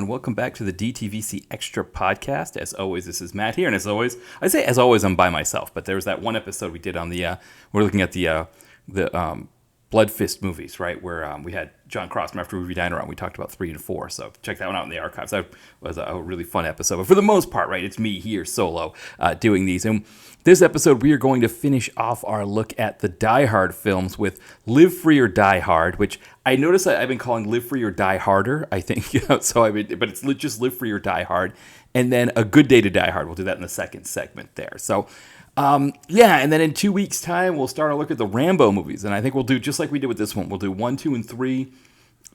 welcome back to the DTVC Extra podcast. As always, this is Matt here, and as always, I'm by myself. But there was that one episode we did on we're looking at the Blood Fist movies, right? Where we had John Crossman after Movie Diner on. We talked about 3 and 4, so check that one out in the archives. That was a really fun episode. But for the most part, right, it's me here solo doing these. And this episode, we are going to finish off our look at the Die Hard films with Live Free or Die Hard, which I notice I've been calling Live Free or Die Harder, I think. But it's just Live Free or Die Hard. And then A Good Day to Die Hard. We'll do that in the second segment there. So, and then in 2 weeks' time, we'll start a look at the Rambo movies. And I think we'll do just like we did with this one. We'll do 1, 2, and 3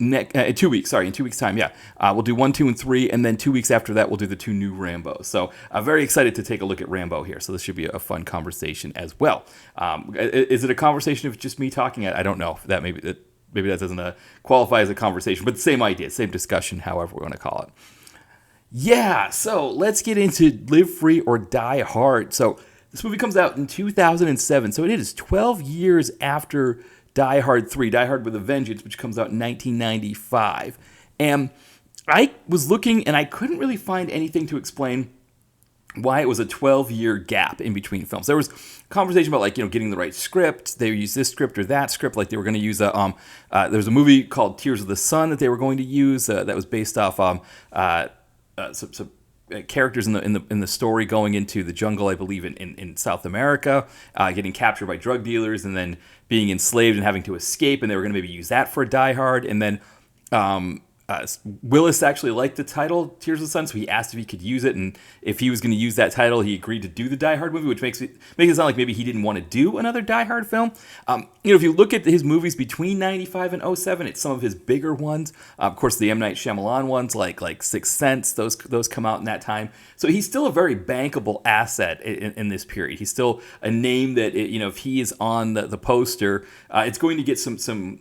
in 2 weeks. In 2 weeks' time, we'll do 1, 2, and 3, and then 2 weeks after that, we'll do the 2 new Rambos. So I'm very excited to take a look at Rambo here. So this should be a fun conversation as well. Is it a conversation of just me talking? I don't know. Maybe that doesn't qualify as a conversation, but same idea, same discussion, however we want to call it. Yeah, so let's get into Live Free or Die Hard. So this movie comes out in 2007, so it is 12 years after Die Hard 3, Die Hard with a Vengeance, which comes out in 1995. And I was looking, and I couldn't really find anything to explain why it was a 12-year gap in between films. There was conversation about, getting the right script. They used this script or that script. Like, they were going to use there was a movie called Tears of the Sun that they were going to use that was based off some characters in the story going into the jungle, I believe, in South America, getting captured by drug dealers and then being enslaved and having to escape, and they were going to maybe use that for Die Hard. And then Willis actually liked the title Tears of the Sun, so he asked if he could use it, and if he was going to use that title, he agreed to do the Die Hard movie, which makes it sound like maybe he didn't want to do another Die Hard film. If you look at his movies between 95 and 07, it's some of his bigger ones. Of course, the M. Night Shyamalan ones, like Sixth Sense, those come out in that time. So he's still a very bankable asset in this period. He's still a name that, if he is on the poster, it's going to get some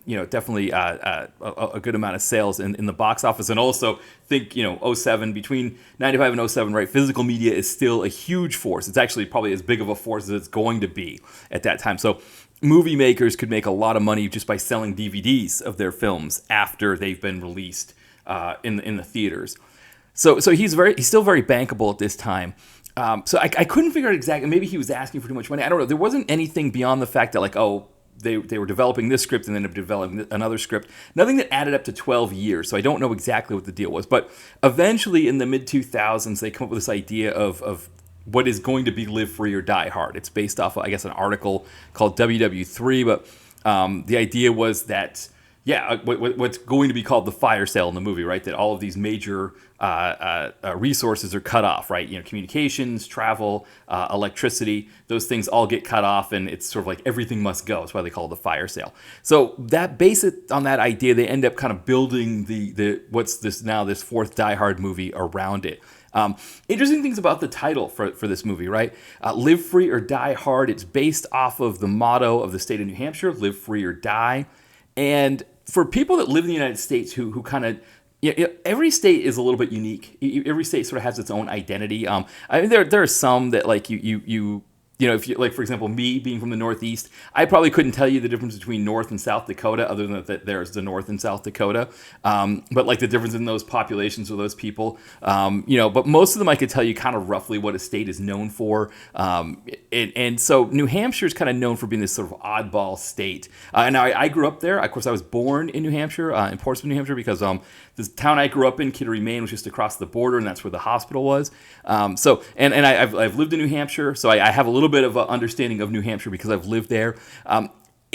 definitely a good amount of sales in the box office. And also think, 07, between 95 and 07, right, physical media is still a huge force. It's actually probably as big of a force as it's going to be at that time. So movie makers could make a lot of money just by selling DVDs of their films after they've been released in the theaters. So he's still very bankable at this time. So I couldn't figure out exactly. Maybe he was asking for too much money. I don't know. There wasn't anything beyond the fact that they were developing this script and then developing another script. Nothing that added up to 12 years. So I don't know exactly what the deal was. But eventually, in the mid 2000s, they come up with this idea of what is going to be Live Free or Die Hard. It's based off, I guess, an article called WW3, but the idea was that, what's going to be called the fire sale in the movie, right? That all of these major resources are cut off, right? Communications, travel, electricity, those things all get cut off, and it's sort of like everything must go. That's why they call it the fire sale. So that based it on that idea, they end up kind of building this fourth Die Hard movie around it. Interesting things about the title for this movie, right? Live Free or Die Hard. It's based off of the motto of the state of New Hampshire, live free or die. And for people that live in the United States who kind of, every state is a little bit unique. Every state sort of has its own identity. I mean, there are some that if you, for example, me being from the Northeast, I probably couldn't tell you the difference between North and South Dakota, other than that there's the North and South Dakota. But the difference in those populations or those people, but most of them I could tell you kind of roughly what a state is known for. And so New Hampshire is kind of known for being this sort of oddball state. And I grew up there. Of course, I was born in New Hampshire, in Portsmouth, New Hampshire, because this town I grew up in, Kittery, Maine, was just across the border, and that's where the hospital was. I've lived in New Hampshire, so I have a little bit of an understanding of New Hampshire because I've lived there.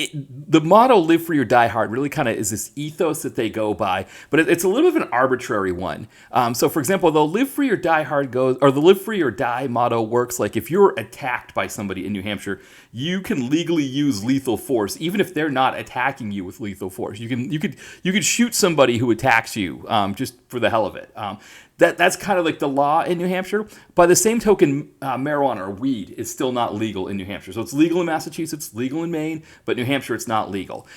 The motto "Live Free or Die Hard" really kind of is this ethos that they go by, but it's a little bit of an arbitrary one. So, for example, the "Live Free or Die Hard" the "Live Free or Die" motto works like if you're attacked by somebody in New Hampshire, you can legally use lethal force, even if they're not attacking you with lethal force. You could shoot somebody who attacks you just for the hell of it. That's kind of like the law in New Hampshire. By the same token, marijuana or weed is still not legal in New Hampshire. So it's legal in Massachusetts, legal in Maine, but New Hampshire it's not legal.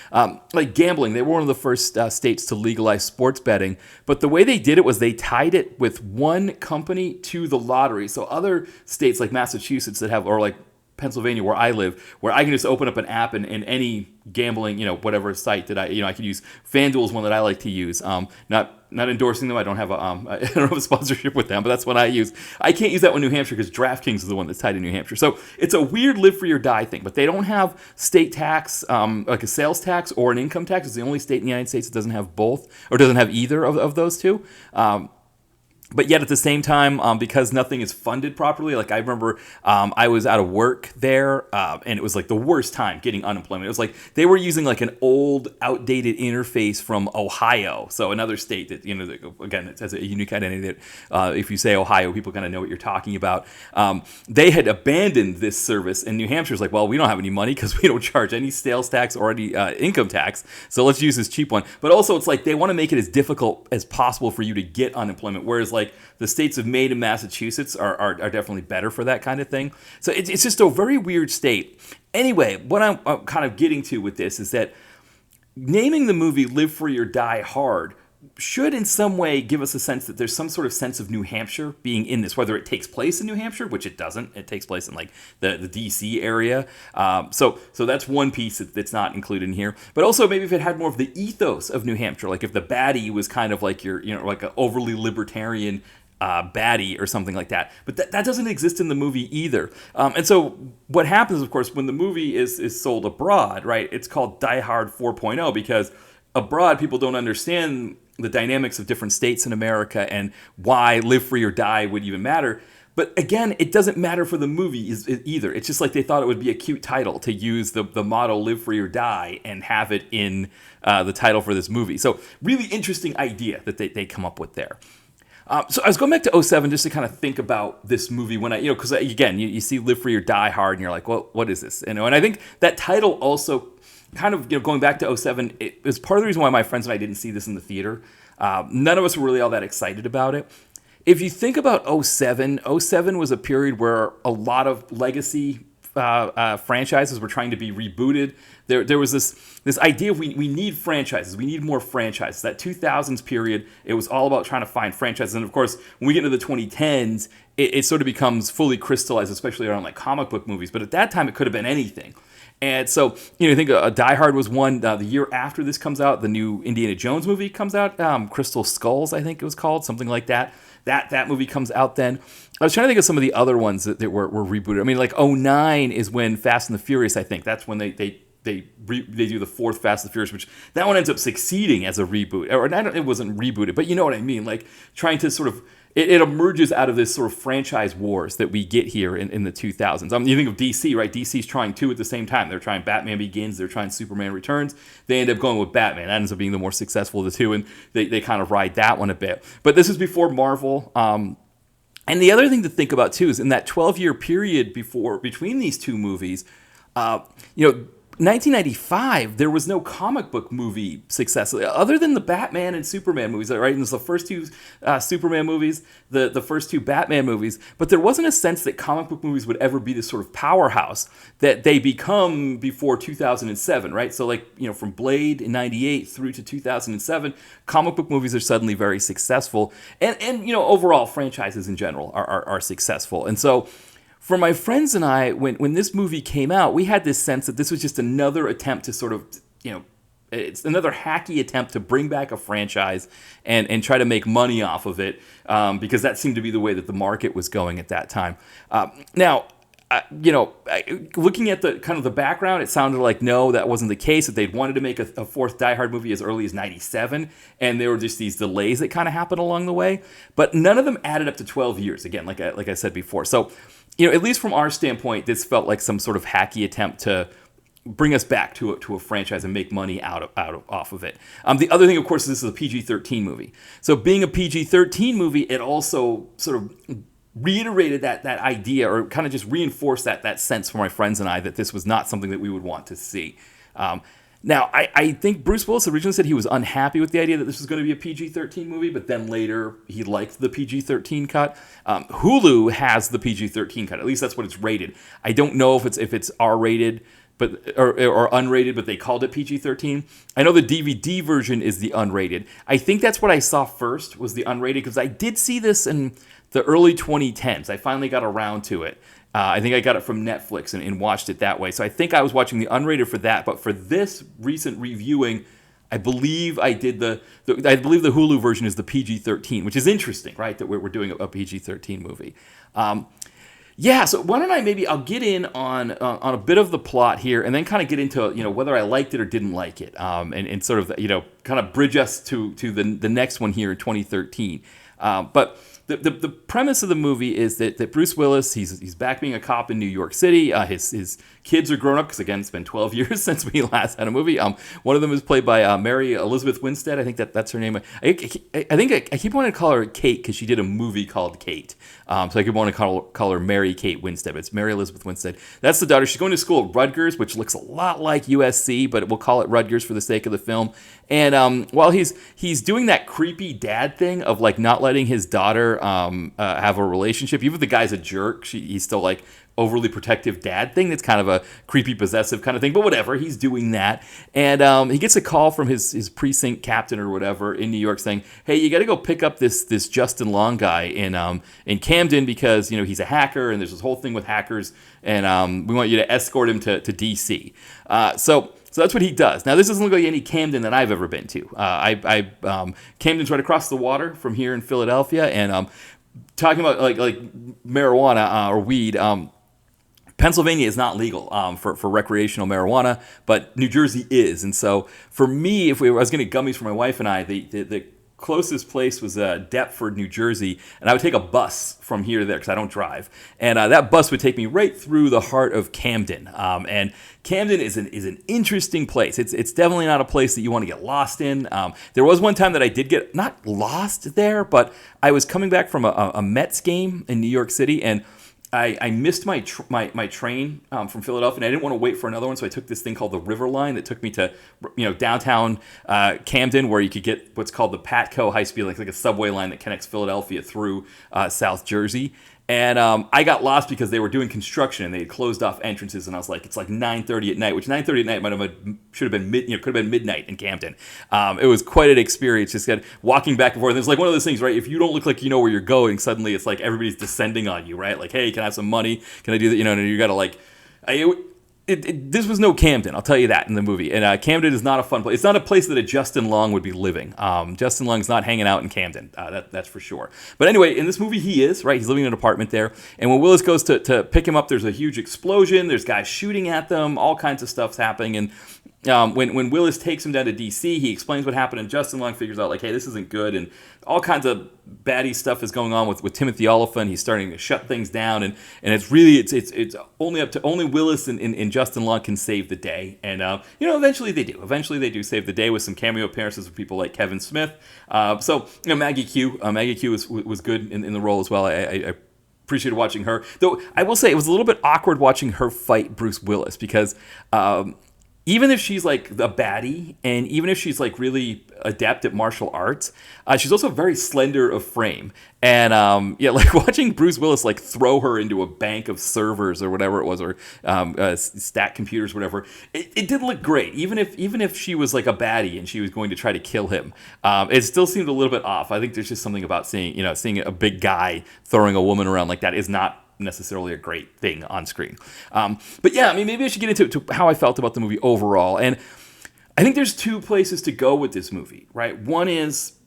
Like gambling, they were one of the first states to legalize sports betting. But the way they did it was they tied it with one company to the lottery. So other states like Massachusetts that have, or like Pennsylvania, where I live, where I can just open up an app and any gambling, whatever site that I could use. FanDuel is one that I like to use. Not endorsing them. I don't have a sponsorship with them, but that's what I use. I can't use that one in New Hampshire because DraftKings is the one that's tied in New Hampshire. So it's a weird live free or die thing, but they don't have state tax, like a sales tax or an income tax. It's the only state in the United States that doesn't have both or doesn't have either of those two. But yet at the same time, because nothing is funded properly, like I remember I was out of work there, and it was like the worst time getting unemployment. It was like they were using like an old, outdated interface from Ohio, so another state that, again, it has a unique identity that if you say Ohio, people kind of know what you're talking about. They had abandoned this service, and New Hampshire's like, well, we don't have any money because we don't charge any sales tax or any income tax, so let's use this cheap one. But also it's like they want to make it as difficult as possible for you to get unemployment, whereas like the states of Maine and Massachusetts are definitely better for that kind of thing. So it's just a very weird state. Anyway, what I'm kind of getting to with this is that naming the movie Live Free or Die Hard should in some way give us a sense that there's some sort of sense of New Hampshire being in this, whether it takes place in New Hampshire, which it doesn't. It takes place in like the DC area. So that's one piece that's not included in here. But also maybe if it had more of the ethos of New Hampshire, like if the baddie was kind of like like an overly libertarian baddie or something like that. But that doesn't exist in the movie either. And so what happens, of course, when the movie is sold abroad, right, it's called Die Hard 4.0 because abroad people don't understand the dynamics of different states in America and why Live Free or Die would even matter. But again, it doesn't matter for the movie either. It's just like they thought it would be a cute title to use the motto Live Free or Die and have it in the title for this movie. So really interesting idea that they come up with there. So I was going back to 07 just to kind of think about this movie when because again, you see Live Free or Die Hard and you're like, well, what is this? And I think that title also kind of, going back to 07, it was part of the reason why my friends and I didn't see this in the theater. None of us were really all that excited about it. If you think about 07 was a period where a lot of legacy franchises were trying to be rebooted. There was this idea of we need franchises. We need more franchises. That 2000s period, it was all about trying to find franchises. And of course, when we get into the 2010s, it sort of becomes fully crystallized, especially around like comic book movies. But at that time, it could have been anything. And so, I think Die Hard was one. The year after this comes out, the new Indiana Jones movie comes out. Crystal Skulls, I think it was called, something like that. That movie comes out then. I was trying to think of some of the other ones that were rebooted. I mean, like 09 is when Fast and the Furious, I think. That's when they do the fourth Fast and the Furious, which that one ends up succeeding as a reboot. Or it wasn't rebooted, but you know what I mean. Like trying to sort of, it emerges out of this sort of franchise wars that we get here in the 2000s. You think of DC, right? DC's trying two at the same time. They're trying Batman Begins. They're trying Superman Returns. They end up going with Batman. That ends up being the more successful of the two, and they kind of ride that one a bit. But this is before Marvel. And the other thing to think about, too, is in that 12-year period between these two movies, 1995, there was no comic book movie success other than the Batman and Superman movies, right? And it's the first two Superman movies, the first two Batman movies. But there wasn't a sense that comic book movies would ever be this sort of powerhouse that they become before 2007, right? So like, from Blade in 98 through to 2007, comic book movies are suddenly very successful. And overall franchises in general are successful. And so for my friends and I, when this movie came out, we had this sense that this was just another attempt to sort of, it's another hacky attempt to bring back a franchise and try to make money off of it, because that seemed to be the way that the market was going at that time. Now, looking at the kind of the background, it sounded like no, that wasn't the case. That they'd wanted to make a fourth Die Hard movie as early as '97, and there were just these delays that kind of happened along the way. But none of them added up to 12 years. Again, like I said before. So, at least from our standpoint, this felt like some sort of hacky attempt to bring us back to a franchise and make money off of it. The other thing, of course, is this is a PG-13 movie. So being a PG-13 movie, it also sort of reiterated that idea, or kind of just reinforced that sense for my friends and I that this was not something that we would want to see. Now, I think Bruce Willis originally said he was unhappy with the idea that this was going to be a PG-13 movie, but then later he liked the PG-13 cut. Hulu has the PG-13 cut. At least that's what it's rated. I don't know if it's R-rated or unrated, but they called it PG-13. I know the DVD version is the unrated. I think that's what I saw first, was the unrated, because I did see this in the early 2010s. I finally got around to it. I think I got it from Netflix and watched it that way. So I think I was watching the unrated for that. But for this recent reviewing, I believe I did I believe the Hulu version is the PG-13, which is interesting, right? That we're doing a PG-13 movie. Yeah, so why don't I'll get in on a bit of the plot here, and then kind of get into whether I liked it or didn't like it, and sort of kind of bridge us to the next one here in 2013. But the premise of the movie is that Bruce Willis, he's back being a cop in New York City. His kids are grown up because, again, it's been 12 years since we last had a movie. One of them is played by Mary Elizabeth Winstead. I think that's her name. I think I keep wanting to call her Kate because she did a movie called Kate. So I keep wanting to call her Mary Kate Winstead, but it's Mary Elizabeth Winstead. That's the daughter. She's going to school at Rutgers, which looks a lot like USC, but we'll call it Rutgers for the sake of the film. And while he's doing that creepy dad thing of like not letting his daughter have a relationship, even if the guy's a jerk, he's still like overly protective dad thing. That's kind of a creepy possessive kind of thing, but whatever, he's doing that. And he gets a call from his precinct captain or whatever in New York saying, hey, you got to go pick up this Justin Long guy in Camden because he's a hacker and there's this whole thing with hackers, and we want you to escort him to DC. So that's what he does. Now, this doesn't look like any Camden that I've ever been to. Camden's right across the water from here in Philadelphia, and talking about like marijuana or weed. Pennsylvania is not legal for recreational marijuana, but New Jersey is. And so for me, if I was going to get gummies for my wife and I, the closest place was Deptford, New Jersey, and I would take a bus from here to there because I don't drive. And that bus would take me right through the heart of Camden. And Camden is an interesting place. It's definitely not a place that you want to get lost in. There was one time that I did get not lost there, but I was coming back from a Mets game in New York City, and I missed my train from Philadelphia, and I didn't want to wait for another one, so I took this thing called the River Line that took me to downtown Camden, where you could get what's called the Patco high-speed, like a subway line that connects Philadelphia through South Jersey. And I got lost because they were doing construction and they had closed off entrances, and I was like, it's like 9:30 at night, which 9:30 at night should have been could have been midnight in Camden. It was quite an experience, just walking back and forth. It's like one of those things, right? If you don't look like you know where you're going, suddenly it's like everybody's descending on you, right? Like, hey, can I have some money? Can I do that? And you got to like. This was no Camden, I'll tell you that in the movie. And Camden is not a fun place. It's not a place that a Justin Long would be living. Justin Long's not hanging out in Camden, that's for sure. But anyway, in this movie, he is, right? He's living in an apartment there. And when Willis goes to pick him up, there's a huge explosion. There's guys shooting at them. All kinds of stuff's happening. And when Willis takes him down to D.C., he explains what happened, and Justin Long figures out, like, hey, this isn't good, and all kinds of baddie stuff is going on with Timothy Olyphant. He's starting to shut things down, and it's really it's only up to only Willis and Justin Long can save the day, and eventually they do. Eventually they do save the day with some cameo appearances of people like Kevin Smith. So Maggie Q was good in the role as well. I appreciated watching her, though I will say it was a little bit awkward watching her fight Bruce Willis because. Even if she's like a baddie, and even if she's like really adept at martial arts, she's also very slender of frame. And like watching Bruce Willis like throw her into a bank of servers or whatever it was, or stat computers, whatever, it did look great. Even if she was like a baddie and she was going to try to kill him, it still seemed a little bit off. I think there's just something about seeing a big guy throwing a woman around like that is not necessarily a great thing on screen. But yeah, I mean, maybe I should get into how I felt about the movie overall. And I think there's two places to go with this movie, right? One is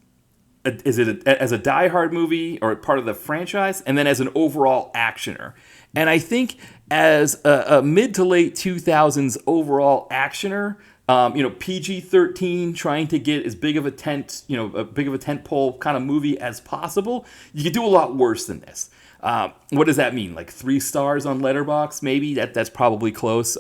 it as a Die Hard movie or part of the franchise, and then as an overall actioner. And I think as a mid to late 2000s overall actioner, PG-13, trying to get as big of a tentpole kind of movie as possible, you could do a lot worse than this. What does that mean? Like 3 stars on Letterboxd? Maybe that's probably close.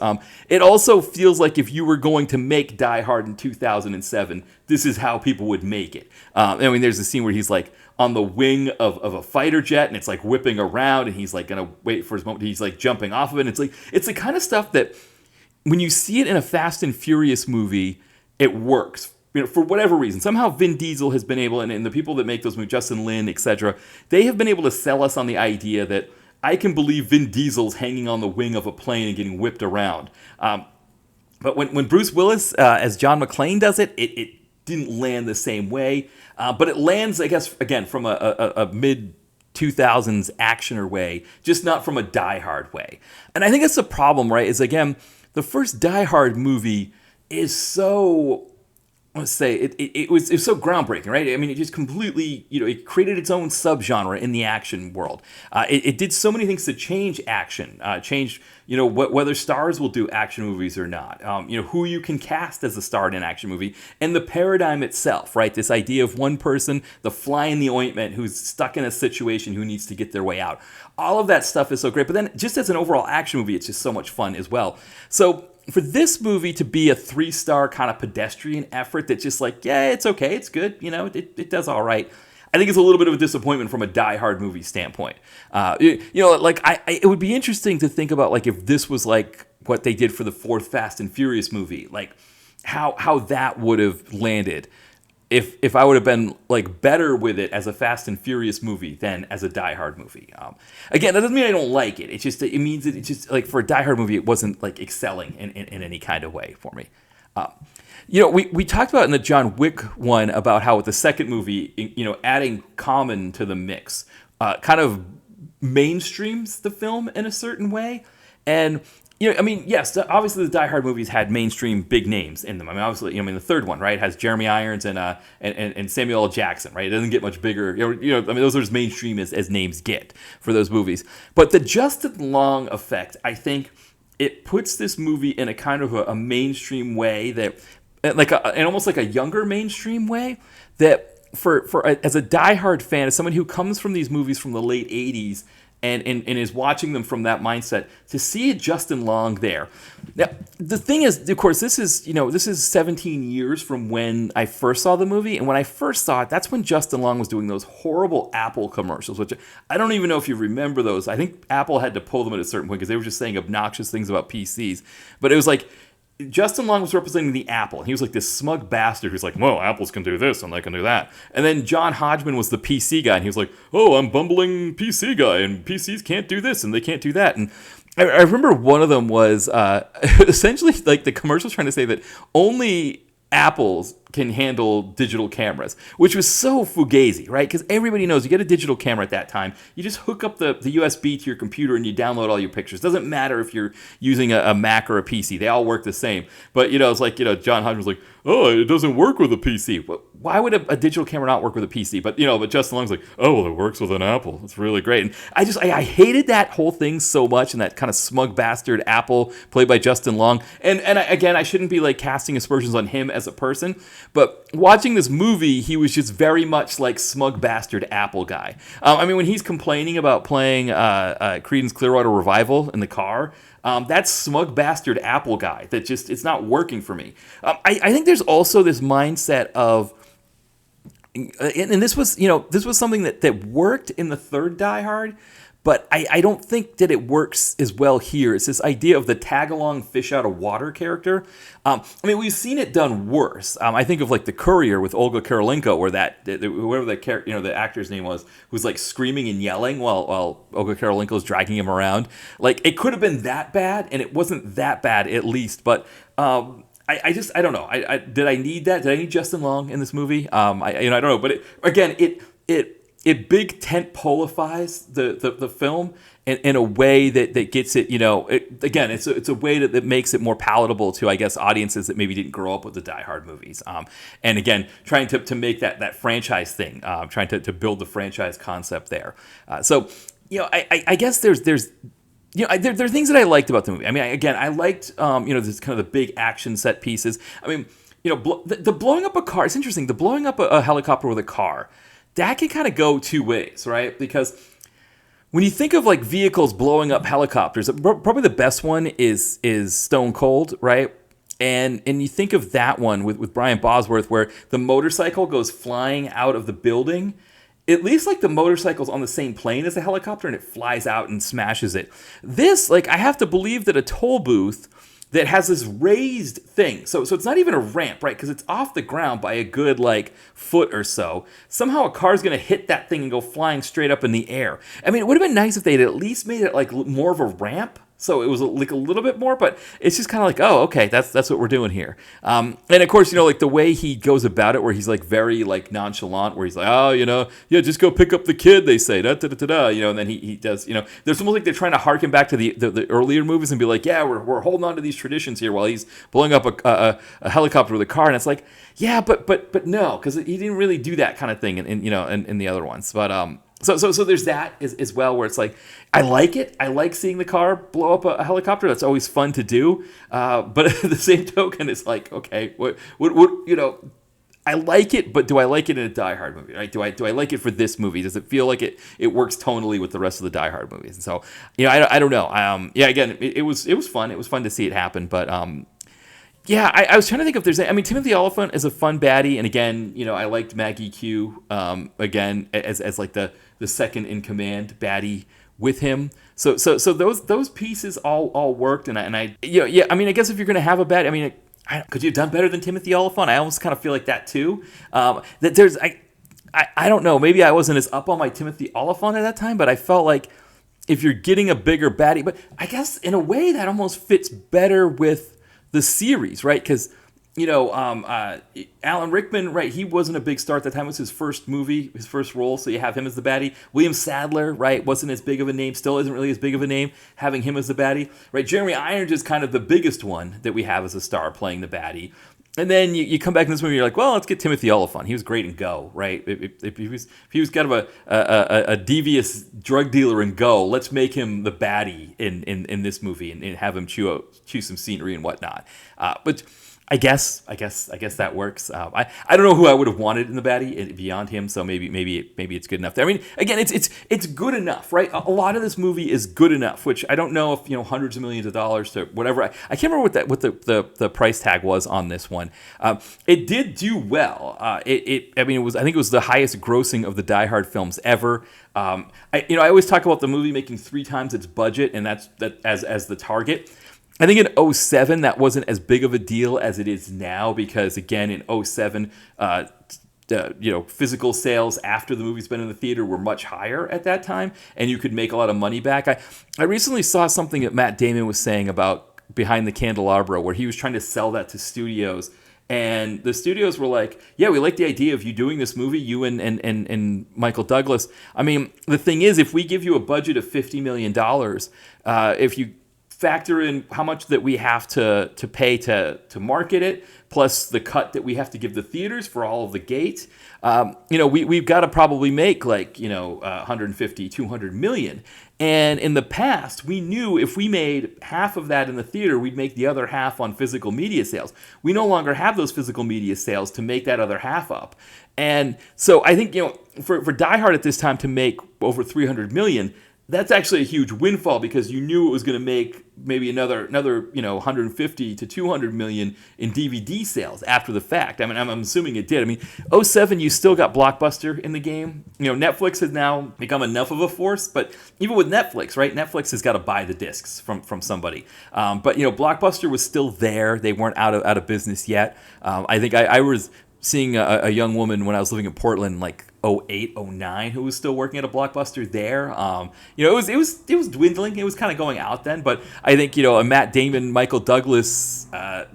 It also feels like if you were going to make Die Hard in 2007, this is how people would make it. There's a scene where he's like on the wing of a fighter jet, and it's like whipping around, and he's like gonna wait for his moment. He's like jumping off of it. And it's the kind of stuff that when you see it in a Fast and Furious movie, it works. For whatever reason, somehow Vin Diesel has been able, and the people that make those movies, Justin Lin, etc., they have been able to sell us on the idea that I can believe Vin Diesel's hanging on the wing of a plane and getting whipped around. But when Bruce Willis as John McClane does it didn't land the same way. But it lands, I guess, again, from a mid 2000s actioner way, just not from a Die Hard way. And I think that's the problem, right? Is again, the first Die Hard movie is so, let's say, it was so groundbreaking, right? I mean, it just completely, it created its own subgenre in the action world. It did so many things to change action, change, whether stars will do action movies or not, who you can cast as a star in an action movie, and the paradigm itself, right? This idea of one person, the fly in the ointment, who's stuck in a situation who needs to get their way out. All of that stuff is so great. But then just as an overall action movie, it's just so much fun as well. So for this movie to be a 3-star kind of pedestrian effort that's just like, yeah, it's okay, it's good, it does all right, I think it's a little bit of a disappointment from a Die Hard movie standpoint. It would be interesting to think about, like, if this was like what they did for the 4th Fast and Furious movie, like how that would have landed if I would have been like better with it as a Fast and Furious movie than as a Die Hard movie. Again, that doesn't mean I don't like it. It means that it's just like for a Die Hard movie, it wasn't like excelling in any kind of way for me. We talked about in the John Wick one about how with the second movie, adding Common to the mix kind of mainstreams the film in a certain way. And yes, obviously the Die Hard movies had mainstream big names in them. I mean, obviously, the third one, right, has Jeremy Irons and Samuel L. Jackson, right? It doesn't get much bigger. Those are as mainstream as names get for those movies. But the Justin Long effect, I think, it puts this movie in a kind of a mainstream way that, and almost like a younger mainstream way that as a Die Hard fan, as someone who comes from these movies from the late 80s, and is watching them from that mindset, to see a Justin Long there. Now, the thing is, of course, this is 17 years from when I first saw the movie, and when I first saw it, that's when Justin Long was doing those horrible Apple commercials, which I don't even know if you remember those. I think Apple had to pull them at a certain point because they were just saying obnoxious things about PCs. But it was like, Justin Long was representing the Apple, and he was like this smug bastard who's like, well, Apples can do this and they can do that. And then John Hodgman was the PC guy, and he was like, oh, I'm bumbling PC guy, and PCs can't do this and they can't do that. And I remember one of them was essentially like the commercials trying to say that only Apples can handle digital cameras, which was so fugazi, right? Because everybody knows you get a digital camera at that time, you just hook up the USB to your computer and you download all your pictures. Doesn't matter if you're using a Mac or a PC, they all work the same. But it's like, John Hodgman was like, oh, it doesn't work with a PC. Why would a digital camera not work with a PC? But but Justin Long's like, oh, well, it works with an Apple. It's really great. And I hated that whole thing so much, and that kind of smug bastard Apple played by Justin Long. And I shouldn't be like casting aspersions on him as a person, but watching this movie, he was just very much like smug bastard Apple guy. When he's complaining about playing Creedence Clearwater Revival in the car, that's smug bastard Apple guy that just, it's not working for me. I think there's also this mindset of, and this was something that worked in the third Die Hard, but I don't think that it works as well here. It's this idea of the tag-along fish out of water character. We've seen it done worse. I think of like The Courier with Olga Kurylenko, where whoever the actor's name was, who's like screaming and yelling while Olga Kurylenko is dragging him around. Like, it could have been that bad, and it wasn't that bad at least. But I don't know. Did I need that? Did I need Justin Long in this movie? I don't know. But it big tent polifies the film in a way that gets it, it's a way that makes it more palatable to, I guess, audiences that maybe didn't grow up with the Die Hard movies. And again, trying to make that franchise thing, trying to build the franchise concept there. I guess there are things that I liked about the movie. I liked, this kind of the big action set pieces. The blowing up a car, it's interesting. The blowing up a helicopter with a car, that can kind of go two ways, right? Because when you think of like vehicles blowing up helicopters, probably the best one is Stone Cold, right? And you think of that one with Brian Bosworth, where the motorcycle goes flying out of the building. At least like the motorcycle's on the same plane as the helicopter, and it flies out and smashes it. This, like, I have to believe that a toll booth that has this raised thing. So it's not even a ramp, right? Because it's off the ground by a good, like, foot or so. Somehow a car's going to hit that thing and go flying straight up in the air. It would have been nice if they'd at least made it, like, more of a ramp So it was like a little bit more, but it's just kind of like, oh, okay, that's what we're doing here. And of course, like the way he goes about it, where he's like very like nonchalant, where he's like, oh, yeah, just go pick up the kid, they say, da da da da, and then he does, there's almost like they're trying to harken back to the earlier movies and be like, yeah, we're holding on to these traditions here while he's blowing up a helicopter with a car, and it's like, yeah, but no, because he didn't really do that kind of thing in the other ones, but So there's that as well, where it's like, I like it. I like seeing the car blow up a helicopter. That's always fun to do. But at the same token, it's like, okay, what I like it, but do I like it in a Die Hard movie? Right? Do I like it for this movie? Does it feel like it works tonally with the rest of the Die Hard movies? And so, I don't know. Again, it was fun. It was fun to see it happen, but yeah, I was trying to think if there's. Timothy Olyphant is a fun baddie, and again, I liked Maggie Q. Again, as like the second in command baddie with him. So those pieces all worked, and I I guess if you're gonna have a baddie, could you have done better than Timothy Olyphant? I almost kind of feel like that too. That there's I don't know. Maybe I wasn't as up on my Timothy Olyphant at that time, but I felt like if you're getting a bigger baddie, but I guess in a way that almost fits better with the series, right? Because Alan Rickman, right? He wasn't a big star at the time. It was his first movie, his first role, so you have him as the baddie. William Sadler, right? Wasn't as big of a name, still isn't really as big of a name. Having him as the baddie, right? Jeremy Irons is kind of the biggest one that we have as a star playing the baddie. And then you come back in this movie, you're like, well, let's get Timothy Olyphant. He was great in Go, right? If he was kind of a devious drug dealer in Go, let's make him the baddie in this movie and have him chew some scenery and whatnot. But I guess that works. I don't know who I would have wanted in the baddie beyond him, so maybe it's good enough there. Again, it's good enough, right? A lot of this movie is good enough, which I don't know if hundreds of millions of dollars to whatever. I can't remember what the price tag was on this one. It did do well. I think it was the highest grossing of the Die Hard films ever. I always talk about the movie making 3 times its budget, and that's as the target. I think in 2007, that wasn't as big of a deal as it is now, because again, in 2007, physical sales after the movie's been in the theater were much higher at that time, and you could make a lot of money back. I recently saw something that Matt Damon was saying about Behind the Candelabra, where he was trying to sell that to studios, and the studios were like, yeah, we like the idea of you doing this movie, you and Michael Douglas. The thing is, if we give you a budget of $50 million, if you factor in how much that we have to pay to market it, plus the cut that we have to give the theaters for all of the gate, we've got to probably make 150, 200 million. And in the past, we knew if we made half of that in the theater, we'd make the other half on physical media sales. We no longer have those physical media sales to make that other half up. And so I think, for Die Hard at this time to make over 300 million, that's actually a huge windfall, because you knew it was going to make maybe another 150 to 200 million in DVD sales after the fact. I'm assuming it did. 2007, you still got Blockbuster in the game. Netflix has now become enough of a force, but even with Netflix, right? Netflix has got to buy the discs from somebody. But Blockbuster was still there. They weren't out of business yet. I think I was seeing a young woman when I was living in Portland, like 2008, 2009, who was still working at a Blockbuster there. It was dwindling. It was kind of going out then, but I think a Matt Damon, Michael Douglas, a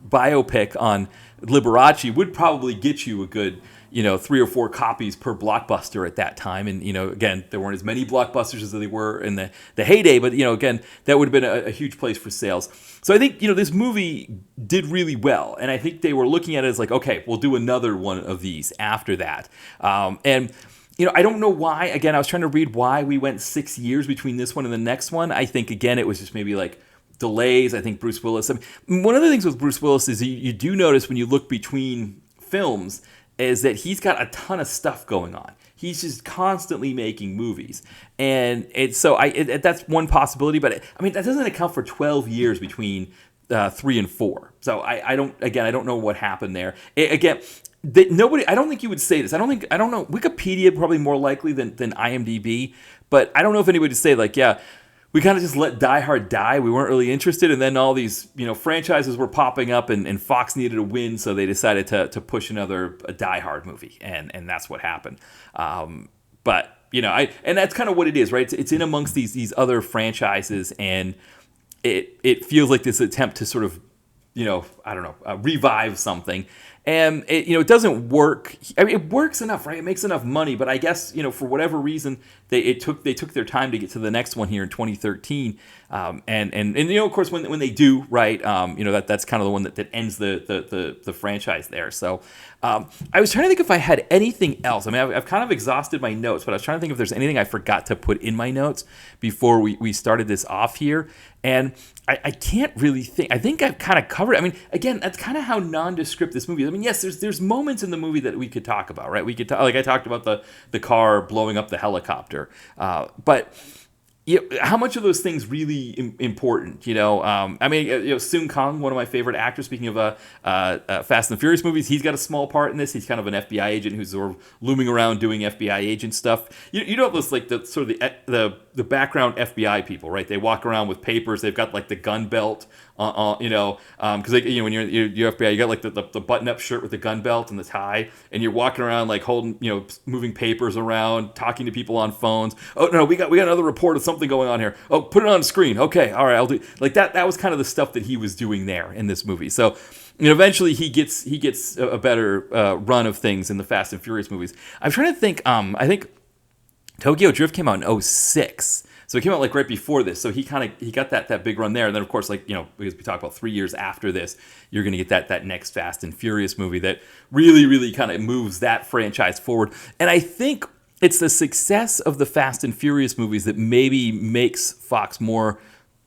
biopic on Liberace would probably get you a good 3 or 4 copies per Blockbuster at that time. And, again, there weren't as many Blockbusters as they were in the heyday, but, again, that would have been a huge place for sales. So I think, this movie did really well. And I think they were looking at it as like, okay, we'll do another one of these after that. And I don't know why. Again, I was trying to read why we went 6 years between this one and the next one. I think, again, it was just maybe like delays. I think Bruce Willis. One of the things with Bruce Willis is you do notice when you look between films is that he's got a ton of stuff going on. He's just constantly making movies, and that's one possibility. But that doesn't account for 12 years between 3 and 4. So I don't know what happened there. Nobody. I don't think you would say this. I don't know. Wikipedia probably more likely than IMDb, but I don't know if anybody would say like, yeah, we kind of just let Die Hard die. We weren't really interested, and then all these franchises were popping up, and Fox needed a win, so they decided to push a Die Hard movie, and that's what happened. But and that's kind of what it is, right? It's in amongst these other franchises, and it feels like this attempt to sort of, I don't know, revive something. And it doesn't work. I mean, it works enough, right? It makes enough money, but I guess for whatever reason they took their time to get to the next one here in 2013. And of course when they do, right, that's kind of the one that ends the franchise there. So I was trying to think if I had anything else. I mean, I've kind of exhausted my notes, but I was trying to think if there's anything I forgot to put in my notes before we started this off here. And I can't really think. I think I've kind of covered it. I mean, again, that's kind of how nondescript this movie is. I mean, yes, there's moments in the movie that we could talk about, right? We could like I talked about the car blowing up the helicopter, but how much of those things really important? I mean, Sung Kang, one of my favorite actors. Speaking of Fast and Furious movies, he's got a small part in this. He's kind of an FBI agent who's sort of looming around doing FBI agent stuff. You know those like the sort of the background FBI people, right? They walk around with papers. They've got like the gun belt. Because when you're FBI, you got like the button-up shirt with the gun belt and the tie, and you're walking around like holding, moving papers around, talking to people on phones. Oh no, we got another report of something going on here. Oh, put it on the screen. Okay, all right, I'll do like that. That was kind of the stuff that he was doing there in this movie. So, eventually he gets a better run of things in the Fast and Furious movies. I'm trying to think. I think Tokyo Drift came out in 2006. So it came out like right before this. So he got that big run there. And then of course, because we talked about 3 years after this, you're going to get that next Fast and Furious movie that really, really kind of moves that franchise forward. And I think it's the success of the Fast and Furious movies that maybe makes Fox more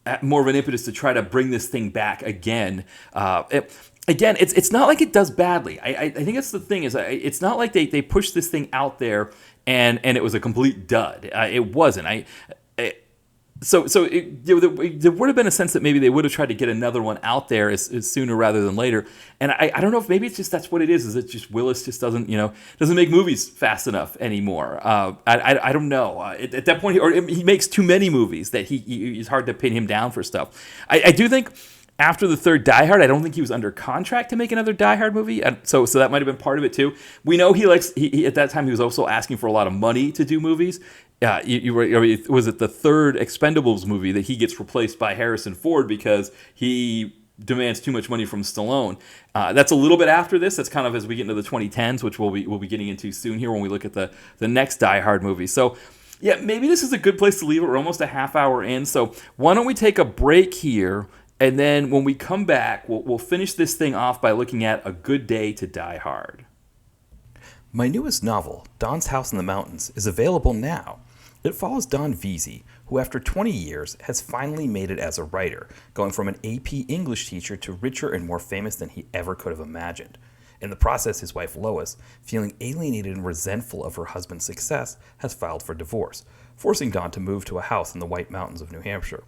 of an impetus to try to bring this thing back again. Again, it's not like it does badly. I think that's the thing is it's not like they pushed this thing out there and it was a complete dud. It wasn't. So there would have been a sense that maybe they would have tried to get another one out there as sooner rather than later. And I don't know if maybe it's just that's what it is it just Willis just doesn't make movies fast enough anymore. I don't know. At that point, he makes too many movies that it's hard to pin him down for stuff. I do think after the third Die Hard, I don't think he was under contract to make another Die Hard movie. So that might have been part of it too. We know he at that time he was also asking for a lot of money to do movies. Was it the third Expendables movie that he gets replaced by Harrison Ford because he demands too much money from Stallone? That's a little bit after this. That's kind of as we get into the 2010s, which we'll be getting into soon here when we look at the next Die Hard movie. So yeah, maybe this is a good place to leave it. We're almost a half hour in, so why don't we take a break here, and then when we come back, we'll finish this thing off by looking at A Good Day to Die Hard. My newest novel, Don's House in the Mountains, is available now. It follows Don Veazey, who after 20 years has finally made it as a writer, going from an AP English teacher to richer and more famous than he ever could have imagined. In the process, his wife Lois, feeling alienated and resentful of her husband's success, has filed for divorce, forcing Don to move to a house in the White Mountains of New Hampshire.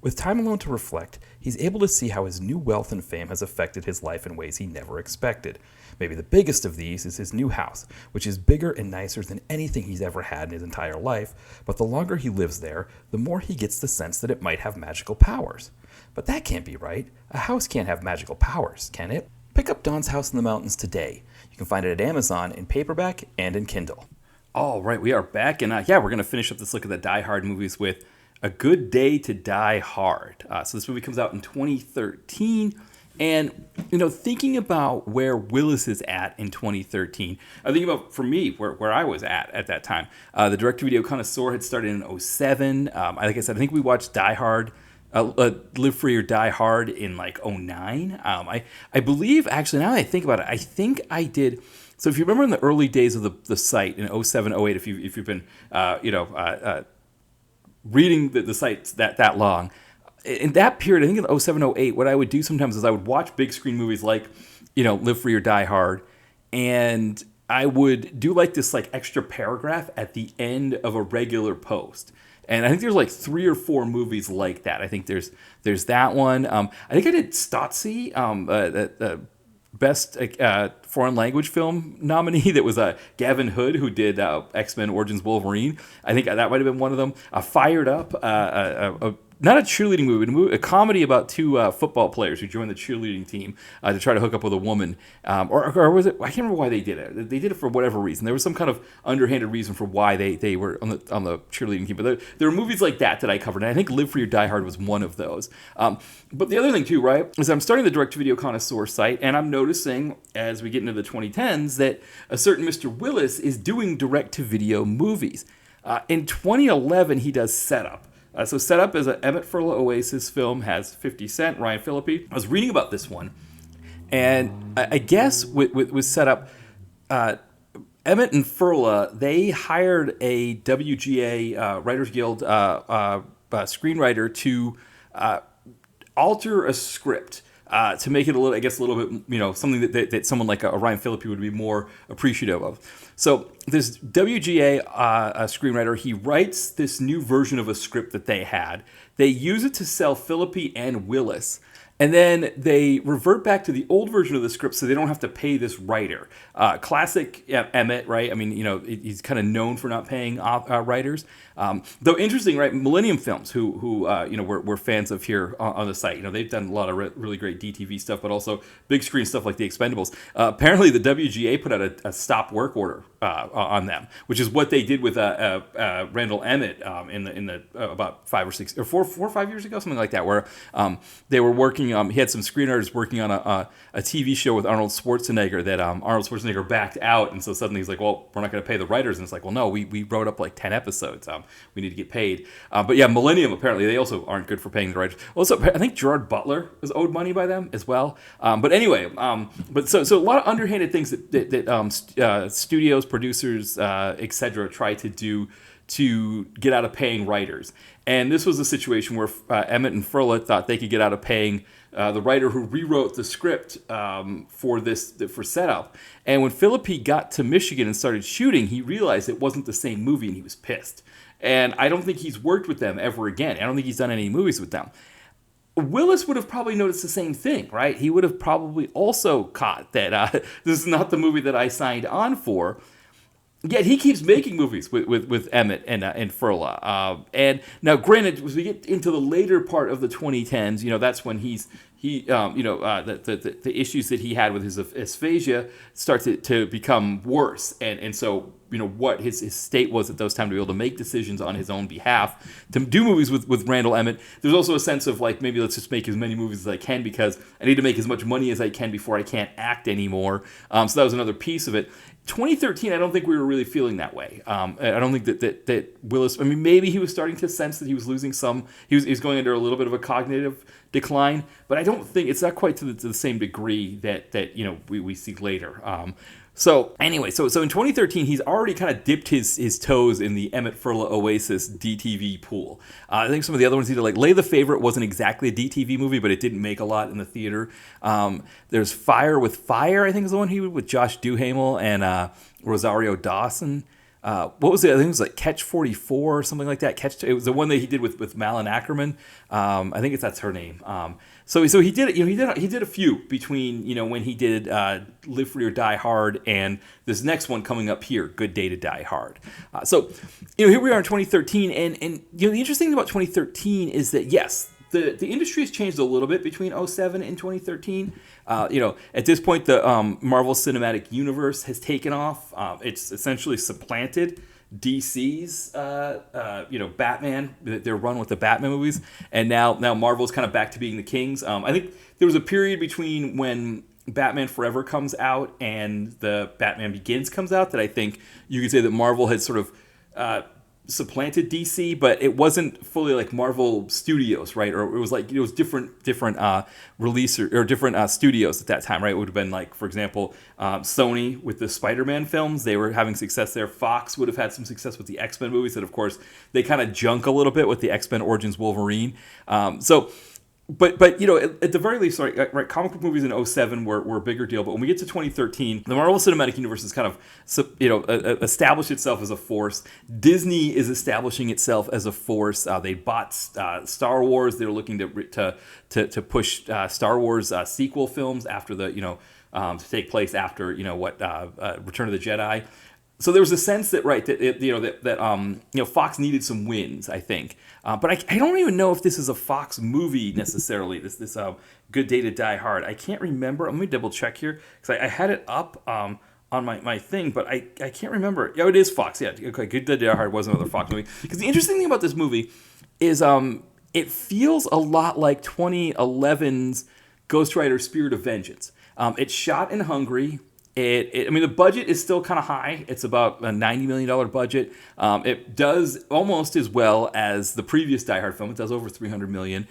With time alone to reflect, he's able to see how his new wealth and fame has affected his life in ways he never expected. Maybe the biggest of these is his new house, which is bigger and nicer than anything he's ever had in his entire life, but the longer he lives there, the more he gets the sense that it might have magical powers. But that can't be right. A house can't have magical powers, can it? Pick up Don's House in the Mountains today. You can find it at Amazon in paperback and in Kindle. All right, we are back, and we're going to finish up this look at the Die Hard movies with A Good Day to Die Hard. So this movie comes out in 2013. And, thinking about where Willis is at in 2013, I think about, for me, where I was at that time. The direct-to-video connoisseur had started in 2007. Like I said, I think we watched Die Hard, Live Free or Die Hard in, 2009. I believe, actually, now that I think about it, I think I did. So if you remember in the early days of the site in 2007, 2008, if you've been, reading the sites that long, in that period, I think in 2007, 2008, what I would do sometimes is I would watch big screen movies like, Live Free or Die Hard, and I would do this extra paragraph at the end of a regular post. And I think there's 3 or 4 movies like that. I think there's that one. I think I did Stotzi, best foreign language film nominee. That was Gavin Hood, who did X-Men Origins Wolverine. I think that might have been one of them. Fired Up, not a cheerleading movie, but a comedy about two football players who joined the cheerleading team to try to hook up with a woman. Or was it? I can't remember why they did it. They did it for whatever reason. There was some kind of underhanded reason for why they were on the cheerleading team. But there are movies like that I covered, and I think Live Free or Die Hard was one of those. But the other thing too, right, is I'm starting the direct-to-video connoisseur site, and I'm noticing as we get into the 2010s that a certain Mr. Willis is doing direct-to-video movies. In 2011, he does Setup. So Setup is an Emmett Furla Oasis film, has 50 Cent, Ryan Phillippe. I was reading about this one, and I guess with Setup, Emmett and Furla, they hired a WGA Writers Guild screenwriter to alter a script to make it a little bit, something that someone like a Ryan Phillippe would be more appreciative of. So this WGA screenwriter, he writes this new version of a script that they had. They use it to sell Phillippe and Willis. And then they revert back to the old version of the script so they don't have to pay this writer. Classic Emmett, right? I mean, he's kind of known for not paying writers. Though interesting, right? Millennium Films, who we're fans of here on the site. They've done a lot of really great DTV stuff, but also big screen stuff like The Expendables. Apparently, the WGA put out a stop work order on them, which is what they did with Randall Emmett in the about 5 or 6 or 4 or 5 years ago, something like that, where they were working. He had some screenwriters working on a TV show with Arnold Schwarzenegger that Arnold Schwarzenegger backed out, and so suddenly he's like, well, we're not going to pay the writers, and it's like, well, no, we wrote up like 10 episodes. We need to get paid. But yeah, Millennium, apparently, they also aren't good for paying the writers. Also, I think Gerard Butler was owed money by them as well. But anyway, so a lot of underhanded things that studios, producers, etc. try to do to get out of paying writers. And this was a situation where Emmett and Furla thought they could get out of paying the writer who rewrote the script for Setup. And when Phillippe got to Michigan and started shooting, he realized it wasn't the same movie, and he was pissed. And I don't think he's worked with them ever again. I don't think he's done any movies with them. Willis would have probably noticed the same thing, right? He would have probably also caught that this is not the movie that I signed on for. Yet he keeps making movies with Emmett and Furla. And now, granted, as we get into the later part of the 2010s, that's when the issues that he had with his aphasia start to become worse. And so, what his state was at those times to be able to make decisions on his own behalf, to do movies with Randall Emmett. There's also a sense of like, maybe let's just make as many movies as I can because I need to make as much money as I can before I can't act anymore. So that was another piece of it. 2013, I don't think we were really feeling that way. I don't think that Willis, I mean, maybe he was starting to sense that he was losing he was going under a little bit of a cognitive decline, but I don't think, it's not quite to the same degree that we see later. So anyway, so in 2013, he's already kind of dipped his toes in the Emmett Furla Oasis DTV pool. I think some of the other ones he did, like Lay the Favorite, wasn't exactly a DTV movie, but it didn't make a lot in the theater. There's Fire with Fire, I think is the one he did with Josh Duhamel and Rosario Dawson. What was it? I think it was like Catch 44 or something like that. It was the one that he did with Malin Ackerman. I think that's her name. So he did it. He did a few between when he did Live Free or Die Hard and this next one coming up here, Good Day to Die Hard. So here we are in 2013, and the interesting thing about 2013 is that yes, the industry has changed a little bit between 2007 and 2013. At this point, the Marvel Cinematic Universe has taken off. It's essentially supplanted DC's, Batman, their run with the Batman movies. And now Marvel's kind of back to being the kings. I think there was a period between when Batman Forever comes out and the Batman Begins comes out that I think you could say that Marvel had sort of supplanted DC, but it wasn't fully like Marvel Studios, right? Or it was like it was different releaser or different studios at that time, right? It would have been like, for example, Sony with the Spider-Man films, they were having success there. Fox would have had some success with the X-Men movies, and of course they kind of junk a little bit with the X-Men Origins Wolverine. But at the very least, right, comic book movies in 2007 were a bigger deal. But when we get to 2013, the Marvel Cinematic Universe has kind of established itself as a force. Disney is establishing itself as a force. They bought Star Wars. They're looking to push Star Wars sequel films after to take place after Return of the Jedi. so there was a sense that Fox needed some wins, I think. But I don't even know if this is a Fox movie necessarily. This Good Day to Die Hard. I can't remember. Let me double check here because I had it up on my thing, but I can't remember. Yeah, it is Fox. Yeah, okay. Good Day to Die Hard was another Fox movie. Because the interesting thing about this movie is it feels a lot like 2011's Ghost Rider: Spirit of Vengeance. It's shot in Hungary. I mean, the budget is still kind of high. It's about a $90 million budget. It does almost as well as the previous Die Hard film. It does over $300 million,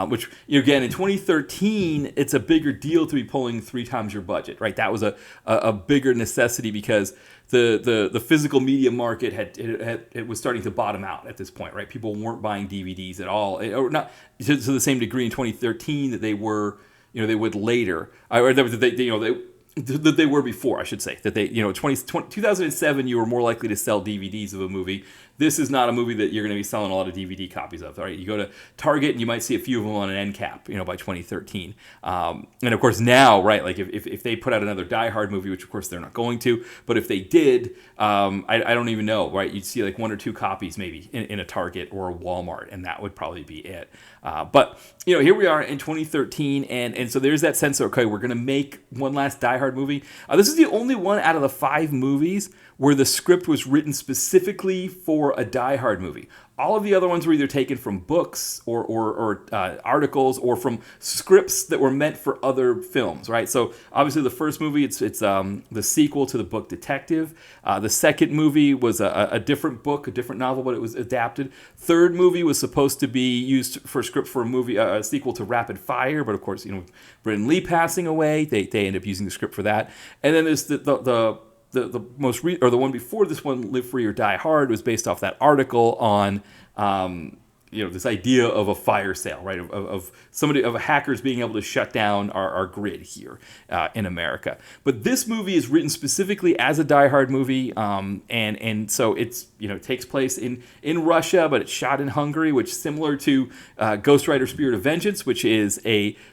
which, again, in 2013, it's a bigger deal to be pulling 3 times your budget, right? That was a bigger necessity because the physical media market it was starting to bottom out at this point, right? People weren't buying DVDs at all, or not to the same degree in 2013 that they were, they would later, or that they were before, I should say. That they, 2007, you were more likely to sell DVDs of a movie. This is not a movie that you're going to be selling a lot of DVD copies of, right? You go to Target and you might see a few of them on an end cap, by 2013. And of course now, right, like if they put out another Die Hard movie, which of course they're not going to, but if they did, I don't even know, right? You'd see like 1 or 2 copies maybe in a Target or a Walmart, and that would probably be it. But here we are in 2013, and so there's that sense of, okay, we're going to make one last Die Hard movie. This is the only one out of the 5 movies where the script was written specifically for a Die Hard movie. All of the other ones were either taken from books or articles or from scripts that were meant for other films, right? So obviously the first movie, it's the sequel to the book Detective. The second movie was a different book, a different novel, but it was adapted. Third movie was supposed to be used for a script for a movie, a sequel to Rapid Fire, but of course, Brendan Lee passing away, they end up using the script for that. And then there's the the one before this one, Live Free or Die Hard, was based off that article on this idea of a fire sale, right? Of hackers being able to shut down our grid here in America. But this movie is written specifically as a Die Hard movie, and so it's takes place in Russia, but it's shot in Hungary, which is similar to Ghost Rider: Spirit of Vengeance, which is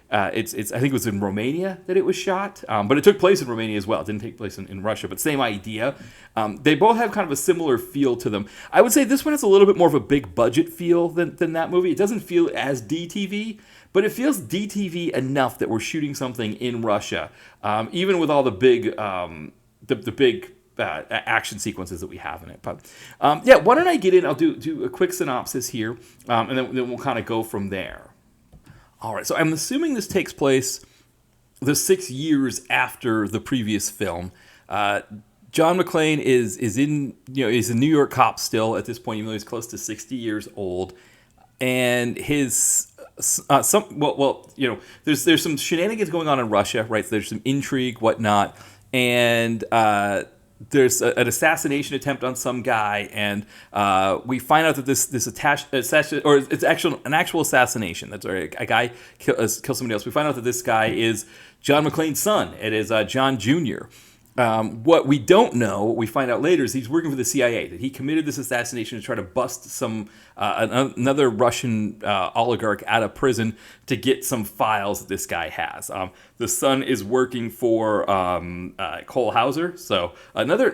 I think it was in Romania that it was shot, but it took place in Romania as well. It didn't take place in Russia, but same idea. They both have kind of a similar feel to them. I would say this one has a little bit more of a big budget feel than that movie. It doesn't feel as DTV, but it feels DTV enough that we're shooting something in Russia, even with all the big action sequences that we have in it. But why don't I get in? I'll do a quick synopsis here, and then we'll kind of go from there. All right, so I'm assuming this takes place the 6 years after the previous film. John McClane is in he's a New York cop still at this point, even though he's close to 60 years old, and his there's some shenanigans going on in Russia, right? So there's some intrigue, whatnot, and there's an assassination attempt on some guy, and we find out that this assassination, or it's an actual assassination. That's right, a guy kills somebody else. We find out that this guy is John McClane's son. It is John Jr. What we don't know, what we find out later, is he's working for the CIA, that he committed this assassination to try to bust another Russian oligarch out of prison to get some files that this guy has. The son is working for Cole Hauser, so another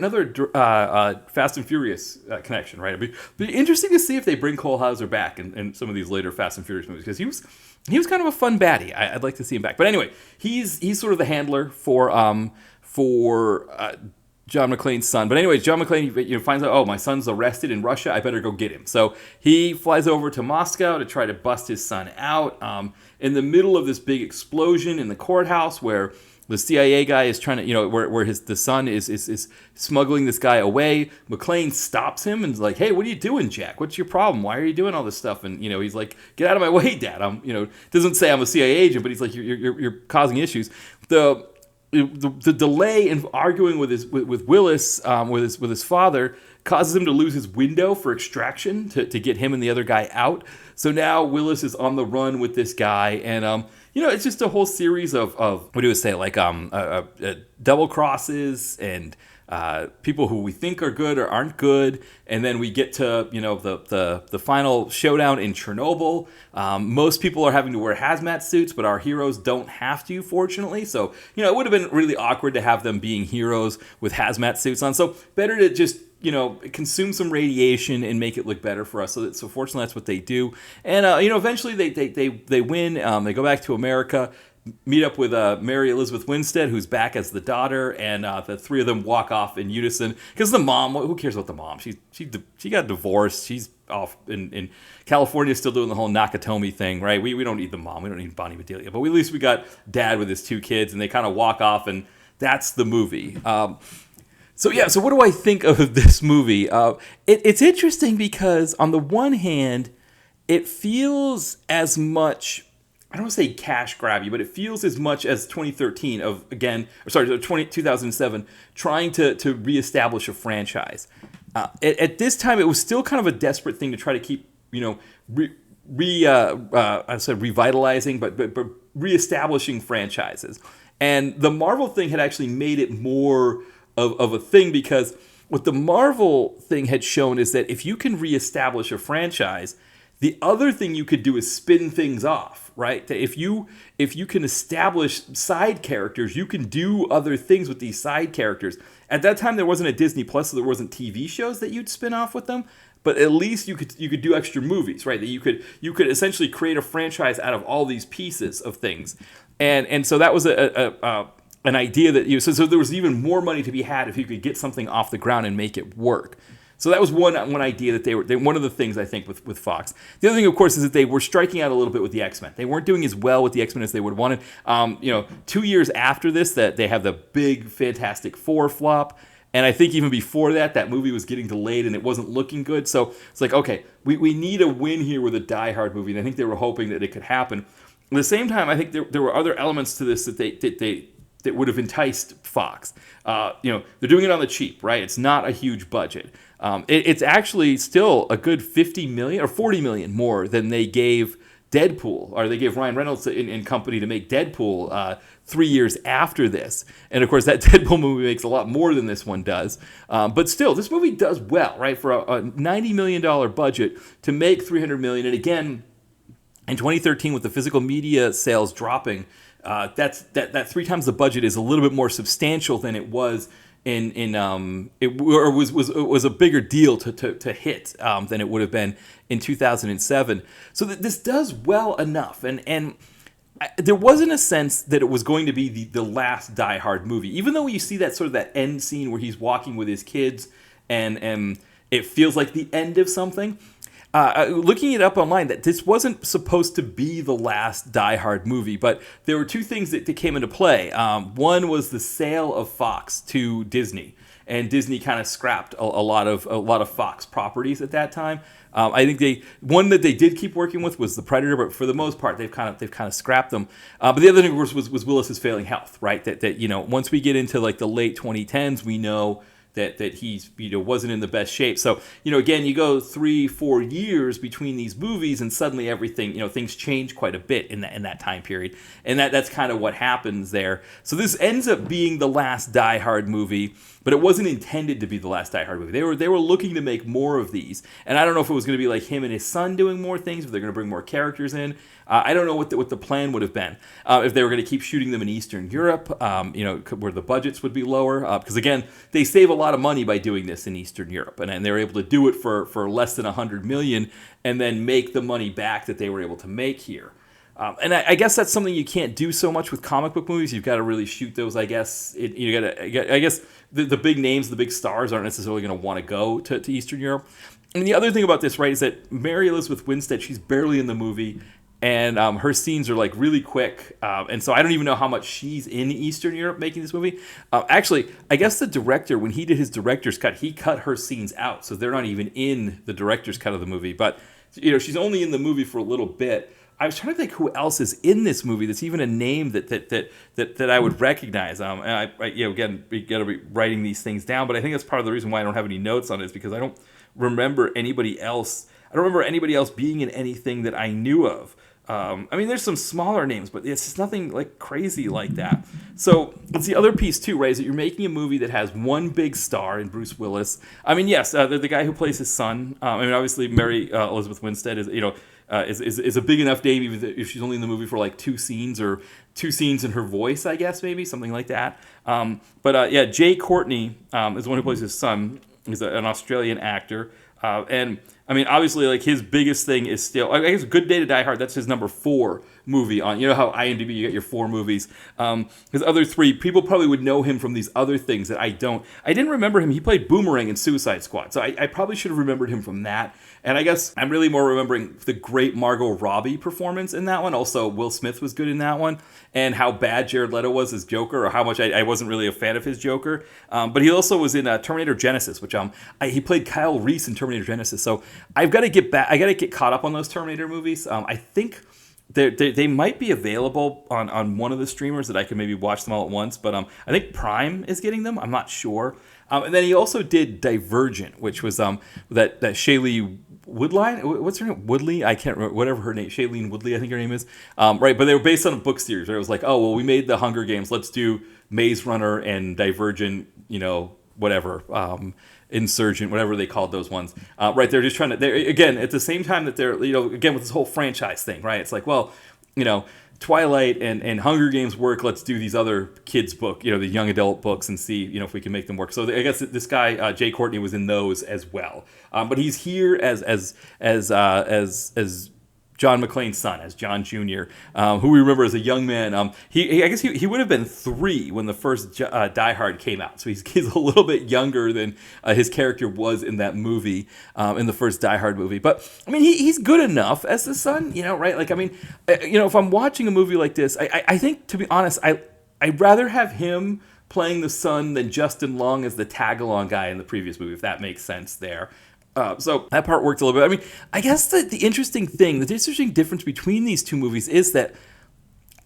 Fast and Furious connection, right? It'd be interesting to see if they bring Cole Hauser back in some of these later Fast and Furious movies, because he was kind of a fun baddie. I'd like to see him back. But anyway, he's sort of the handler for John McClane's son. But anyway, John McClane finds out, oh, my son's arrested in Russia, I better go get him. So he flies over to Moscow to try to bust his son out. In the middle of this big explosion in the courthouse where the CIA guy is trying to, where the son is smuggling this guy away, McClane stops him and is like, hey, what are you doing, Jack? What's your problem? Why are you doing all this stuff? And, he's like, get out of my way, Dad. Doesn't say I'm a CIA agent, but he's like, you're causing issues. The delay in arguing with Willis, with his father, causes him to lose his window for extraction to get him and the other guy out. So now Willis is on the run with this guy, and it's just a whole series of what do you say, like double crosses and people who we think are good or aren't good, and then we get to the final showdown in Chernobyl. Most people are having to wear hazmat suits, but our heroes don't have to, fortunately. So it would have been really awkward to have them being heroes with hazmat suits on. So better to just consume some radiation and make it look better for us. So fortunately, that's what they do. And eventually they win. They go back to America, meet up with Mary Elizabeth Winstead, who's back as the daughter, and the three of them walk off in unison. Because the mom, who cares about the mom? She got divorced. She's off in California, still doing the whole Nakatomi thing, right? We don't need the mom. We don't need Bonnie Bedelia. But at least we got dad with his two kids, and they kind of walk off, and that's the movie. So what do I think of this movie? It's interesting because on the one hand, it feels as much, I don't want to say cash grabby, but it feels as much as 2007, trying to reestablish a franchise. At this time, it was still kind of a desperate thing to try to keep, revitalizing, but reestablishing franchises. And the Marvel thing had actually made it more of a thing, because what the Marvel thing had shown is that if you can reestablish a franchise, the other thing you could do is spin things off, right? If you can establish side characters, you can do other things with these side characters. At that time, there wasn't a Disney Plus, so there wasn't TV shows that you'd spin off with them. But at least you could do extra movies, right? That you could essentially create a franchise out of all these pieces of things, and so that was an idea that so there was even more money to be had if you could get something off the ground and make it work. So that was one idea that they one of the things I think with Fox. The other thing, of course, is that they were striking out a little bit with the X-Men. They weren't doing as well with the X-Men as they would have wanted. 2 years after this, that they have the big Fantastic Four flop. And I think even before that movie was getting delayed and it wasn't looking good. So it's like, okay, we need a win here with a Die Hard movie. And I think they were hoping that it could happen. At the same time, I think there were other elements to this that would have enticed Fox. They're doing it on the cheap, right? It's not a huge budget. It's actually still a good $50 million or $40 million more than they gave Deadpool, or they gave Ryan Reynolds and company to make Deadpool 3 years after this. And of course, that Deadpool movie makes a lot more than this one does. But still, this movie does well, right? For a $90 million budget to make $300 million. And again, in 2013, with the physical media sales dropping, that 3 times the budget is a little bit more substantial than it was was a bigger deal to hit than it would have been in 2007. So this does well enough, and there wasn't a sense that it was going to be the last Die Hard movie, even though you see that sort of that end scene where he's walking with his kids, and it feels like the end of something. Looking it up online, that this wasn't supposed to be the last Die Hard movie, but there were 2 things that came into play. One was the sale of Fox to Disney, and Disney kind of scrapped a lot of Fox properties at that time. I think one that they did keep working with was the Predator, but for the most part, they've kind of scrapped them. But the other thing, of course, was Willis's failing health, right? That once we get into like the late 2010s, we know that he's wasn't in the best shape. So again, you go 3-4 years between these movies, and suddenly everything things change quite a bit in that time period, and that's kind of what happens there. So this ends up being the last Die Hard movie, but it wasn't intended to be the last Die Hard movie. They were looking to make more of these, and I don't know if it was going to be like him and his son doing more things, if they're going to bring more characters in. I don't know what the plan would have been, if they were going to keep shooting them in Eastern Europe, where the budgets would be lower, because again, they save a lot of money by doing this in Eastern Europe, and they're able to do it for less than $100 million, and then make the money back that they were able to make here. And I guess that's something you can't do so much with comic book movies. You've got to really shoot those, I guess. I guess the big names, the big stars aren't necessarily going to want to go to Eastern Europe. And the other thing about this, right, is that Mary Elizabeth Winstead, she's barely in the movie, and her scenes are like really quick, and so I don't even know how much she's in Eastern Europe making this movie. Actually, I guess the director, when he did his director's cut, he cut her scenes out, so they're not even in the director's cut of the movie. But she's only in the movie for a little bit. I was trying to think who else is in this movie that's even a name that I would recognize. And again, we got to be writing these things down, but I think that's part of the reason why I don't have any notes on it, is because I don't remember anybody else. I don't remember anybody else being in anything that I knew of. I mean, there's some smaller names, but it's just nothing like crazy like that. So it's the other piece too, right? Is that you're making a movie that has one big star in Bruce Willis. I mean, yes, the guy who plays his son. I mean, obviously Mary Elizabeth Winstead is is a big enough name, even if she's only in the movie for like two scenes in her voice, I guess maybe something like that. But Jay Courtney is the one who plays his son. He's an Australian actor, and I mean, obviously, like his biggest thing is still, I guess, Good Day to Die Hard. That's his number 4 movie on. You know how IMDb you get your 4 movies. His other 3, people probably would know him from these other things that I don't. I didn't remember him. He played Boomerang in Suicide Squad, so I probably should have remembered him from that. And I guess I'm really more remembering the great Margot Robbie performance in that one. Also, Will Smith was good in that one, and how bad Jared Leto was as Joker, or how much I wasn't really a fan of his Joker. But he also was in Terminator Genesis, which he played Kyle Reese in Terminator Genesis. So I've got to get back. I got to get caught up on those Terminator movies. I think they might be available on one of the streamers that I can maybe watch them all at once. But I think Prime is getting them. I'm not sure. And then he also did Divergent, which was that Shailene Woodley. What's her name? Woodley? I can't remember. Whatever her name. Shailene Woodley, I think her name is. Right, but they were based on a book series. Right? It was like, oh well, we made the Hunger Games. Let's do Maze Runner and Divergent. Whatever. Insurgent, whatever they called those ones. Right, they're just trying to. They're again at the same time that they're again with this whole franchise thing. Right, it's like, well, Twilight and Hunger Games work. Let's do these other kids' book, the young adult books, and see if we can make them work. So I guess this guy Jay Courtney was in those as well. But he's here as John McClane's son, as John Jr., who we remember as a young man. I guess he would have been 3 when the first Die Hard came out, so he's a little bit younger than his character was in that movie, in the first Die Hard movie. But I mean, he's good enough as the son, right? Like, I mean, if I'm watching a movie like this, I think, to be honest, I'd rather have him playing the son than Justin Long as the tag-along guy in the previous movie, if that makes sense there. So that part worked a little bit. I mean, I guess the interesting difference between these two movies is that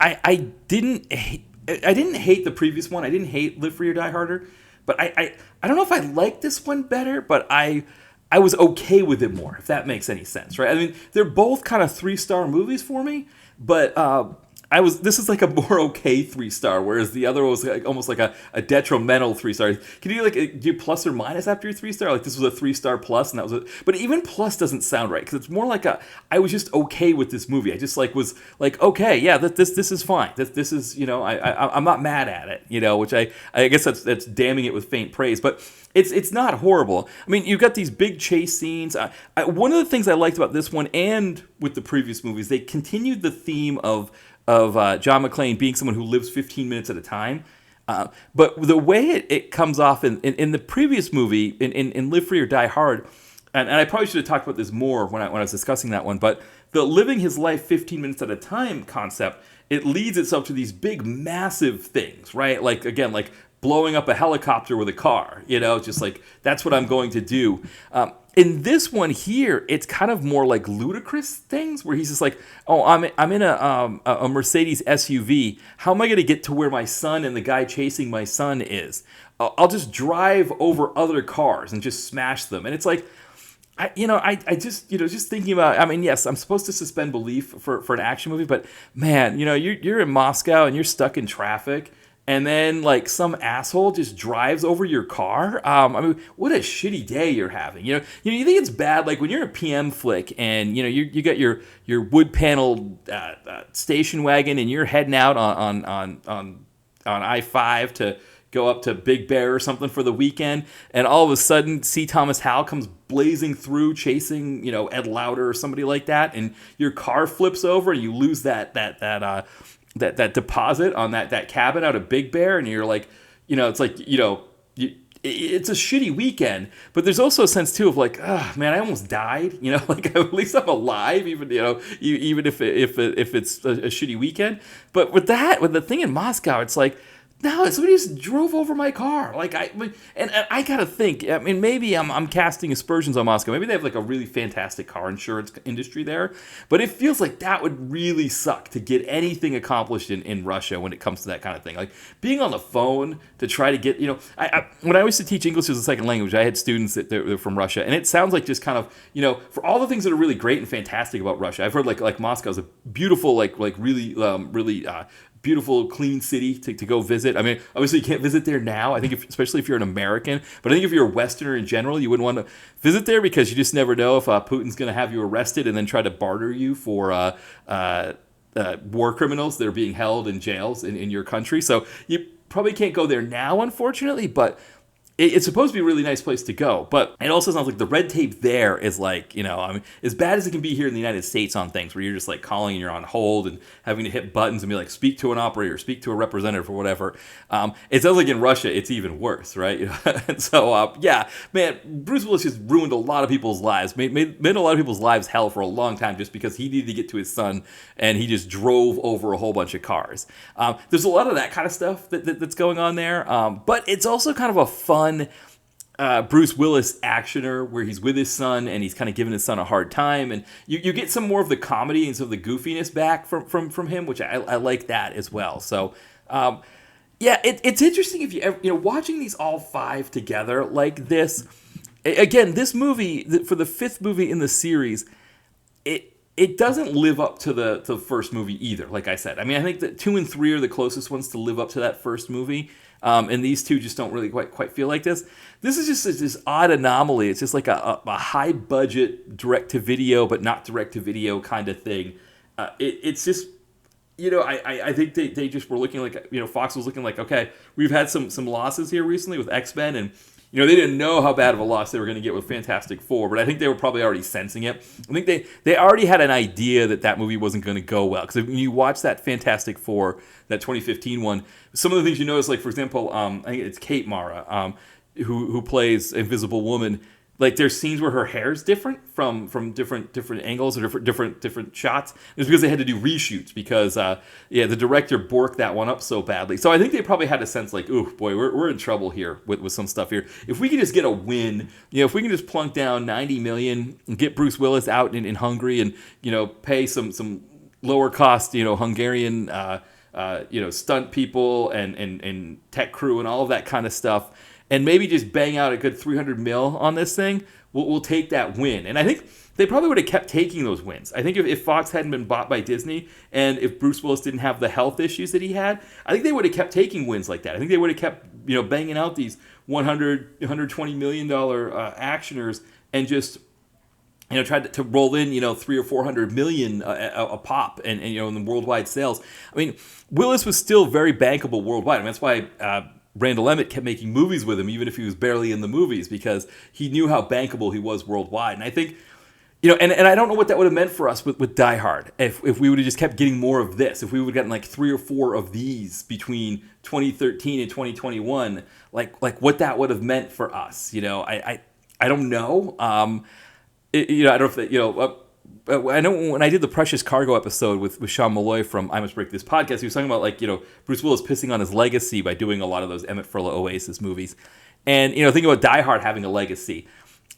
I didn't hate the previous one. I didn't hate Live Free or Die Harder, but I don't know if I liked this one better, but I was okay with it more, if that makes any sense, right? I mean, they're both kind of 3-star movies for me, but this is like a more okay 3-star, whereas the other was like almost like a detrimental 3-star. Can you do plus or minus after your 3-star? Like, this was a 3-star plus, and that was it. But even plus doesn't sound right, because it's more like I was just okay with this movie. I just was like, okay, yeah, this is fine. This is I'm not mad at it, which I guess that's damning it with faint praise, but it's not horrible. I mean, you've got these big chase scenes. One of the things I liked about this one and with the previous movies, they continued the theme of John McClane being someone who lives 15 minutes at a time. But the way it comes off in the previous movie, in Live Free or Die Hard, and I probably should have talked about this more when I was discussing that one, but the living his life 15 minutes at a time concept, it leads itself to these big, massive things, right? Like, again, like blowing up a helicopter with a car, just like, that's what I'm going to do. In this one here, it's kind of more like ludicrous things where he's just like, oh, I'm in a Mercedes SUV. How am I going to get to where my son and the guy chasing my son is? I'll just drive over other cars and just smash them. And it's like, I just thinking about, I mean, yes, I'm supposed to suspend belief for an action movie, but man, you're in Moscow and you're stuck in traffic. And then, like, some asshole just drives over your car. I mean, what a shitty day you're having. You think it's bad, like when you're a PM flick and you got your wood paneled station wagon and you're heading out on I-5 to go up to Big Bear or something for the weekend, and all of a sudden C. Thomas Howell comes blazing through, chasing Ed Lauder or somebody like that, and your car flips over and you lose that deposit on that cabin out of Big Bear, and you're like, it's like, it's a shitty weekend, but there's also a sense too of like, oh man, I almost died, like at least I'm alive, even even if it's a shitty weekend. But with the thing in Moscow, it's like, No, somebody just drove over my car. And I gotta think. I mean, maybe I'm casting aspersions on Moscow. Maybe they have like a really fantastic car insurance industry there, but it feels like that would really suck to get anything accomplished in Russia when it comes to that kind of thing. Like being on the phone to try to get, when I used to teach English as a second language, I had students that they're from Russia, and it sounds like just kind of, for all the things that are really great and fantastic about Russia. I've heard like Moscow's a beautiful, like really beautiful, clean city to go visit. I mean, obviously you can't visit there now. I think especially if you're an American, but I think if you're a Westerner in general, you wouldn't want to visit there because you just never know if Putin's going to have you arrested and then try to barter you for war criminals that are being held in jails in your country. So you probably can't go there now, unfortunately, but it's supposed to be a really nice place to go, but it also sounds like the red tape there is like, I mean, as bad as it can be here in the United States on things where you're just like calling and you're on hold and having to hit buttons and be like, speak to an operator, speak to a representative or whatever. It sounds like in Russia, it's even worse, right? And so, yeah, man, Bruce Willis just ruined a lot of people's lives, made a lot of people's lives hell for a long time just because he needed to get to his son and he just drove over a whole bunch of cars. There's a lot of that kind of stuff that's going on there, but it's also kind of a fun Bruce Willis actioner where he's with his son and he's kind of giving his son a hard time, and you get some more of the comedy and some of the goofiness back from him, which I like that as well. So yeah, it's interesting if you ever, watching these all five together like this. Again, this movie for the fifth movie in the series, it doesn't live up to the first movie either. Like I said, I mean, I think that 2 and 3 are the closest ones to live up to that first movie. And these two just don't really quite feel like this. This is just this odd anomaly. It's just like a high budget direct to video, but not direct to video kind of thing. It's just, I think they just were looking like, Fox was looking like, okay, we've had some losses here recently with X-Men, and they didn't know how bad of a loss they were going to get with Fantastic Four, but I think they were probably already sensing it. I think they already had an idea that movie wasn't going to go well. Because when you watch that Fantastic Four, that 2015 one, some of the things you notice, like, for example, I think it's Kate Mara, who plays Invisible Woman. Like, there's scenes where her hair's different from different angles or different shots. It's because they had to do reshoots because the director borked that one up so badly. So I think they probably had a sense like, ooh, boy, we're in trouble here with some stuff here. If we can just get a win, if we can just plunk down $90 million and get Bruce Willis out in Hungary and pay some lower cost Hungarian stunt people and tech crew and all of that kind of stuff, and maybe just bang out a good $300 million on this thing, we'll take that win. And I think they probably would have kept taking those wins. I think if Fox hadn't been bought by Disney and if Bruce Willis didn't have the health issues that he had, I think they would have kept taking wins like that. I think they would have kept banging out these $120 million actioners and just tried to roll in, 300 or 400 million a pop and in the worldwide sales. I mean, Willis was still very bankable worldwide. I mean, that's why Randall Emmett kept making movies with him, even if he was barely in the movies, because he knew how bankable he was worldwide. And I think, and I don't know what that would have meant for us with Die Hard if we would have just kept getting more of this, if we would have gotten like 3 or 4 of these between 2013 and 2021, like what that would have meant for us. I don't know. I don't know if that, I know when I did the Precious Cargo episode with Sean Malloy from I Must Break This Podcast, he was talking about Bruce Willis pissing on his legacy by doing a lot of those Emmett Furlow Oasis movies. And, think about Die Hard having a legacy.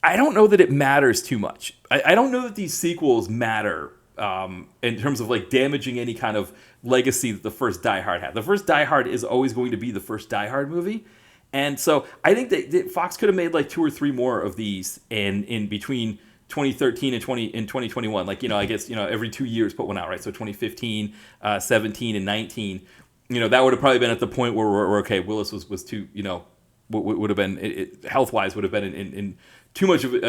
I don't know that it matters too much. I don't know that these sequels matter in terms of like damaging any kind of legacy that the first Die Hard had. The first Die Hard is always going to be the first Die Hard movie. And so I think that Fox could have made like 2 or 3 more of these in between 2013 and 2021, like, I guess, every 2 years put one out, right? So 2015, 17, and 19, that would have probably been at the point where we're okay, Willis was too, would have been, health-wise, would have been in too much of it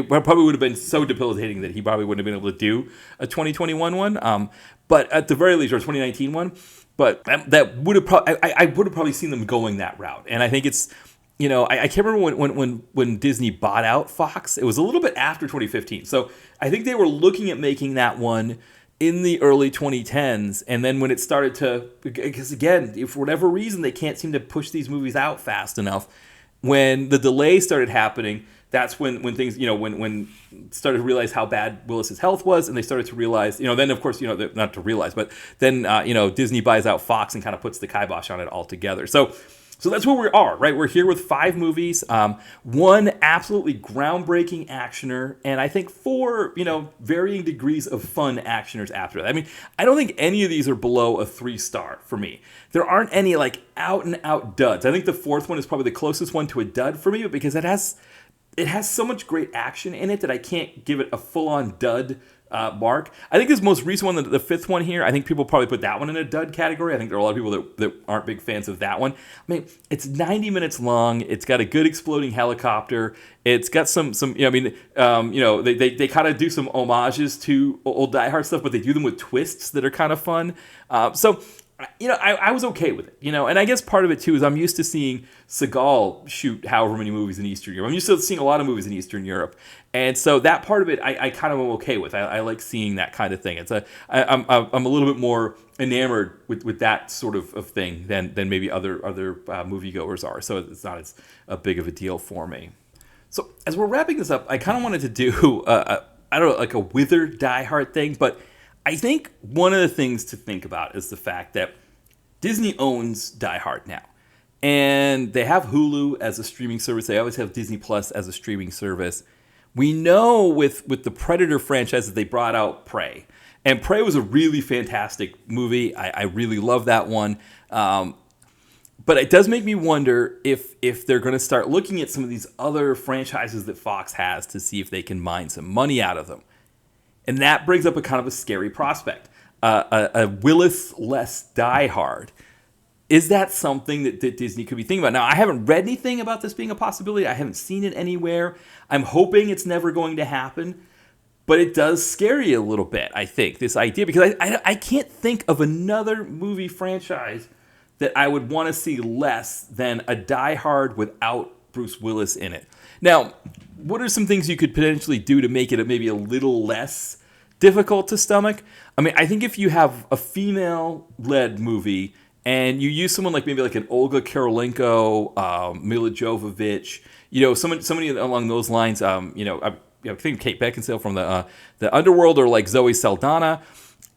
probably would have been so debilitating that he probably wouldn't have been able to do a 2021 one, but at the very least, or a 2019 one, but that would have I would have probably seen them going that route, and I think it's, I can't remember when Disney bought out Fox. It was a little bit after 2015. So I think they were looking at making that one in the early 2010s. And then when it started to, because again, if for whatever reason they can't seem to push these movies out fast enough, when the delay started happening, that's when things, when started to realize how bad Willis's health was, and they started to realize, then of course, not to realize, but then Disney buys out Fox and kind of puts the kibosh on it altogether. So that's where we are, right? We're here with 5 movies, one absolutely groundbreaking actioner, and I think 4, varying degrees of fun actioners after that. I mean, I don't think any of these are below a 3-star for me. There aren't any like out and out duds. I think the 4th one is probably the closest one to a dud for me, but because it has so much great action in it that I can't give it a full on dud mark. I think this most recent one, the 5th one here, I think people probably put that one in a dud category. I think there are a lot of people that aren't big fans of that one. I mean, it's 90 minutes long. It's got a good exploding helicopter. It's got some they kind of do some homages to old Die Hard stuff, but they do them with twists that are kind of fun. I was okay with it, and I guess part of it too is I'm used to seeing Seagal shoot however many movies in Eastern Europe. I'm used to seeing a lot of movies in Eastern Europe, and so that part of it I kind of am okay with. I like seeing that kind of thing. I'm a little bit more enamored with that sort of thing than maybe other moviegoers are. So it's not as big of a deal for me. So as we're wrapping this up, I kind of wanted to do like a whither Die Hard thing, but I think one of the things to think about is the fact that Disney owns Die Hard now. And they have Hulu as a streaming service. They always have Disney Plus as a streaming service. We know with the Predator franchise that they brought out Prey. And Prey was a really fantastic movie. I really love that one. But it does make me wonder if they're going to start looking at some of these other franchises that Fox has to see if they can mine some money out of them. And that brings up a kind of a scary prospect. A Willis-less Die Hard. Is that something that Disney could be thinking about? Now, I haven't read anything about this being a possibility. I haven't seen it anywhere. I'm hoping it's never going to happen. But it does scare you a little bit, I think, this idea. Because I can't think of another movie franchise that I would want to see less than a Die Hard without Bruce Willis in it. Now, what are some things you could potentially do to make it maybe a little less difficult to stomach? I mean, I think if you have a female-led movie and you use someone like maybe like an Olga Kurylenko, Mila Jovovich, somebody along those lines, I think Kate Beckinsale from the Underworld, or like Zoe Saldana.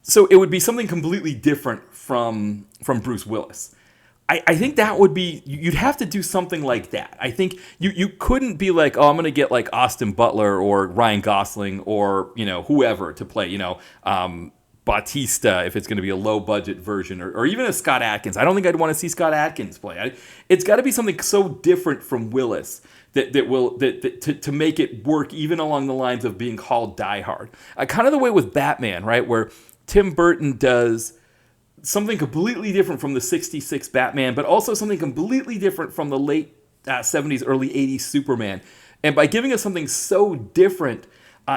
So it would be something completely different from Bruce Willis. I think that would be, you'd have to do something like that. I think you couldn't be like, I'm going to get like Austin Butler or Ryan Gosling or, whoever to play, Bautista if it's going to be a low budget version, or even a Scott Adkins. I don't think I'd want to see Scott Adkins play. It's got to be something so different from Willis to make it work even along the lines of being called Die Hard. Kind of the way with Batman, right, where Tim Burton does something completely different from the 66 Batman, but also something completely different from the late 70s, early 80s Superman. And by giving us something so different,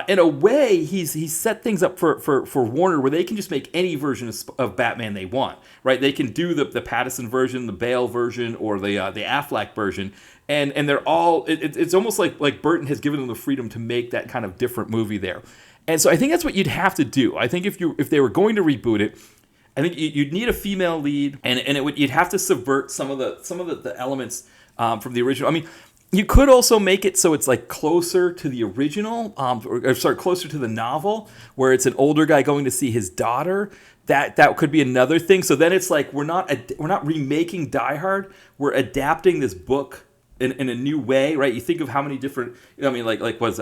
in a way, he's set things up for Warner where they can just make any version of Batman they want, right? They can do the Pattinson version, the Bale version, or the Affleck version, and they're all. It's almost like Burton has given them the freedom to make that kind of different movie there. And so I think that's what you'd have to do. I think if they were going to reboot it, I think you'd need a female lead, and you'd have to subvert some of the elements from the original. I mean, you could also make it so it's like closer to the original, closer to the novel, where it's an older guy going to see his daughter. That could be another thing. So then it's like we're not remaking Die Hard. We're adapting this book in a new way, right? You think of how many different, like was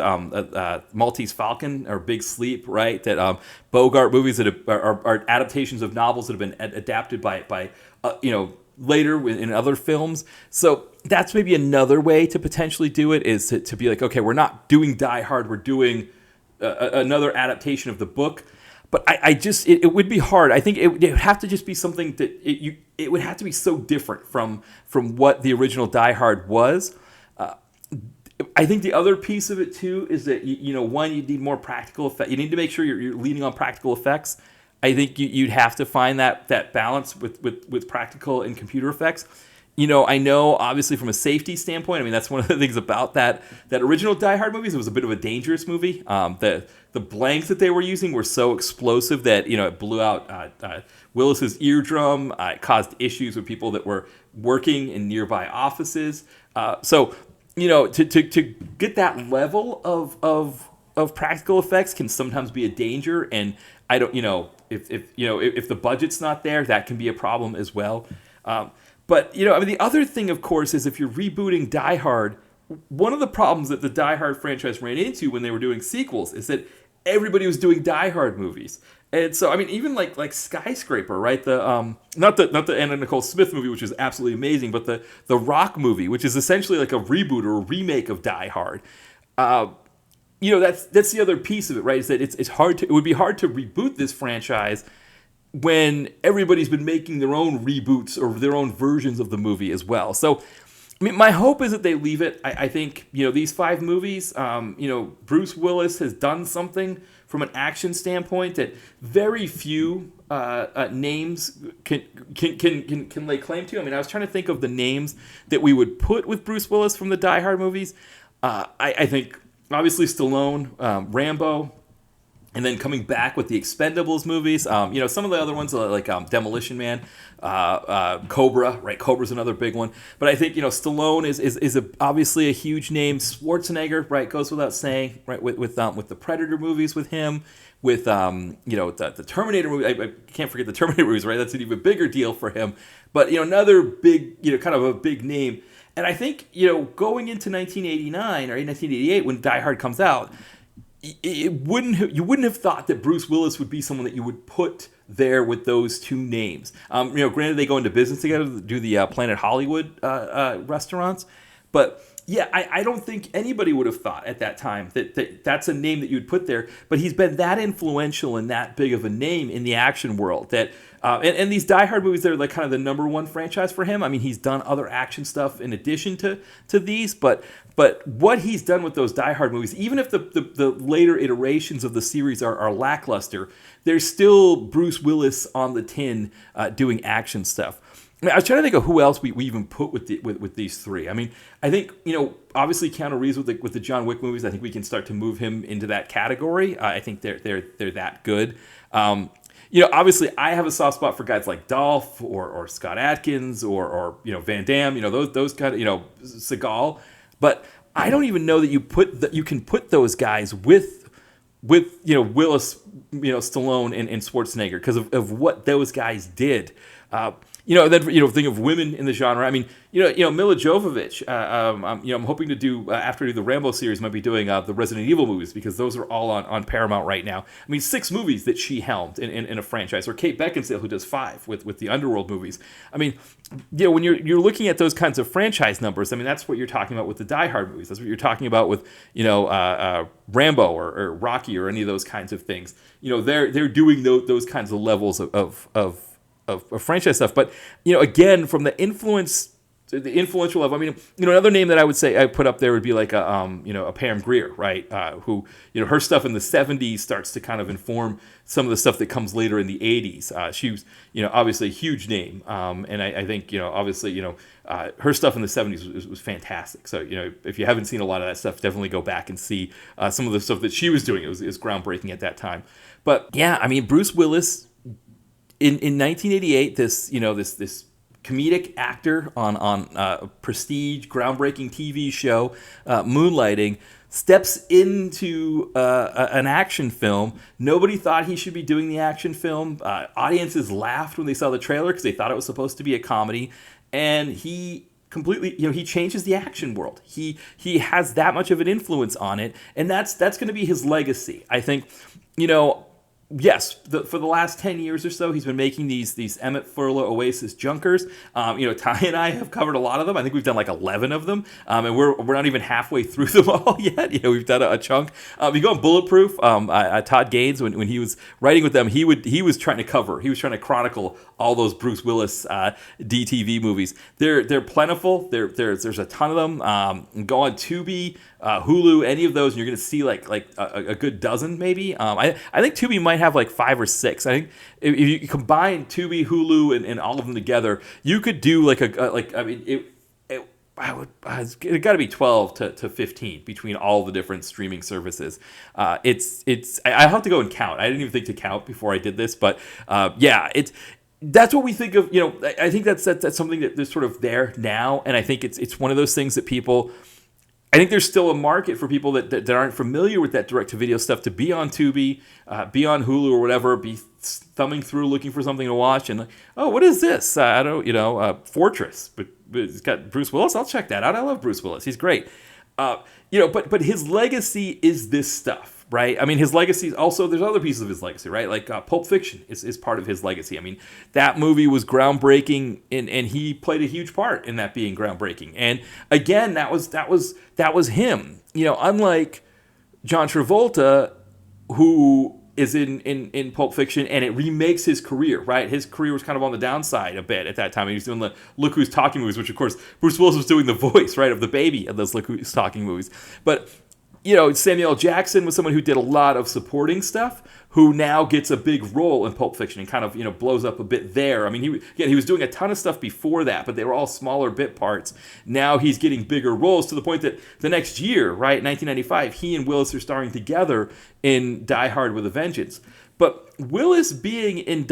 Maltese Falcon or Big Sleep, right? That Bogart movies that are adaptations of novels that have been adapted by later in other films. So that's maybe another way to potentially do it, is to be like, okay, we're not doing Die Hard, we're doing another adaptation of the book. But it would be hard. I think it would have to just be something that it would have to be so different from what the original Die Hard was. I think the other piece of it too is that one, you need more practical effects. You need to make sure you're leaning on practical effects. I think you'd have to find that balance with practical and computer effects. I know obviously from a safety standpoint, I mean, that's one of the things about that original Die Hard movies. It was a bit of a dangerous movie. The blanks that they were using were so explosive that it blew out Willis's eardrum. It caused issues with people that were working in nearby offices. So to get that level of practical effects can sometimes be a danger, and I don't, if the budget's not there, that can be a problem as well. But the other thing, of course, is if you're rebooting Die Hard, one of the problems that the Die Hard franchise ran into when they were doing sequels is that everybody was doing Die Hard movies. And so, even like Skyscraper, right? The not the Anna Nicole Smith movie, which is absolutely amazing, but the Rock movie, which is essentially like a reboot or a remake of Die Hard. That's the other piece of it, right? Is that it would be hard to reboot this franchise when everybody's been making their own reboots or their own versions of the movie as well. So, my hope is that they leave it. I think, these 5 movies, Bruce Willis has done something from an action standpoint that very few names can lay claim to. I was trying to think of the names that we would put with Bruce Willis from the Die Hard movies. I think, obviously, Stallone, Rambo, and then coming back with the Expendables movies, some of the other ones like Demolition Man, Cobra, right? Cobra's another big one. But I think Stallone is obviously a huge name. Schwarzenegger, right, goes without saying, right? With the Predator movies with him, with the Terminator movie. I can't forget the Terminator movies, right? That's an even bigger deal for him. But another big, kind of a big name. And I think going into 1989 or 1988 when Die Hard comes out, you wouldn't have thought that Bruce Willis would be someone that you would put there with those 2 names. Granted, they go into business together to do the Planet Hollywood restaurants, but yeah, I don't think anybody would have thought at that time that that's a name that you'd put there. But he's been that influential and that big of a name in the action world that. And these Die Hard movies, they're like kind of the number one franchise for him. He's done other action stuff in addition to these, but what he's done with those Die Hard movies, even if the later iterations of the series are lackluster, there's still Bruce Willis on the tin doing action stuff. I was trying to think of who else we even put with these 3. I think obviously Keanu Reeves with the John Wick movies. I think we can start to move him into that category. I think they're that good. Obviously, I have a soft spot for guys like Dolph or Scott Adkins or Van Damme. Those kind of Seagal, but I don't even know that you can put those guys with Willis, Stallone and Schwarzenegger because of what those guys did. Then think of women in the genre. Mila Jovovich. I'm hoping to do after I do the Rambo series. Might be doing the Resident Evil movies because those are all on Paramount right now. 6 movies that she helmed in a franchise, or Kate Beckinsale who does 5 with the Underworld movies. When you're looking at those kinds of franchise numbers, that's what you're talking about with the Die Hard movies. That's what you're talking about with Rambo or Rocky or any of those kinds of things. They're doing those kinds of levels of franchise stuff. But again, from the influential level, another name that I would say I put up there would be like a Pam Grier, right? Who her stuff in the 70s starts to kind of inform some of the stuff that comes later in the 80s. She was obviously a huge name, and I think obviously her stuff in the 70s was fantastic. So if you haven't seen a lot of that stuff, definitely go back and see some of the stuff that she was doing. It was groundbreaking at that time. But yeah, Bruce Willis. In 1988, this comedic actor on a prestige, groundbreaking TV show, Moonlighting, steps into an action film. Nobody thought he should be doing the action film. Audiences laughed when they saw the trailer because they thought it was supposed to be a comedy, and he completely, he changes the action world. He has that much of an influence on it, and that's going to be his legacy. I think, yes, for the last 10 years or so, he's been making these Emmett Furler Oasis Junkers. Ty and I have covered a lot of them. I think we've done like 11 of them, and we're not even halfway through them all yet. We've done a chunk. You go on Bulletproof. Todd Gaines, when he was writing with them, he was trying to chronicle all those Bruce Willis DTV movies. They're plentiful. There's a ton of them. Go on Tubi, Hulu, any of those, and you're going to see like a good dozen maybe. I think Tubi might have like 5 or 6. I think if you combine Tubi, Hulu, and all of them together, you could do it got to be 12 to 15 between all the different streaming services. I have to go and count. I didn't even think to count before I did this, but that's what we think of. I think that's something that is sort of there now, and I think it's one of those things that people think there's still a market for people that aren't familiar with that direct-to-video stuff to be on Tubi, be on Hulu or whatever, be thumbing through looking for something to watch, and oh, what is this? I don't, Fortress, but it's got Bruce Willis. I'll check that out. I love Bruce Willis. He's great. But his legacy is this stuff. Right? I mean, his legacy also, there's other pieces of his legacy, right? Like Pulp Fiction is part of his legacy. I mean, that movie was groundbreaking, and he played a huge part in that being groundbreaking. And again, that was him. Unlike John Travolta, who is in Pulp Fiction, and it remakes his career, right? His career was kind of on the downside a bit at that time. He was doing the Look Who's Talking movies, which, of course, Bruce Willis was doing the voice, right, of the baby of those Look Who's Talking movies. But Samuel L. Jackson was someone who did a lot of supporting stuff, who now gets a big role in Pulp Fiction and kind of, blows up a bit there. I mean, he was doing a ton of stuff before that, but they were all smaller bit parts. Now he's getting bigger roles to the point that the next year, right, 1995, he and Willis are starring together in Die Hard with a Vengeance. But Willis being in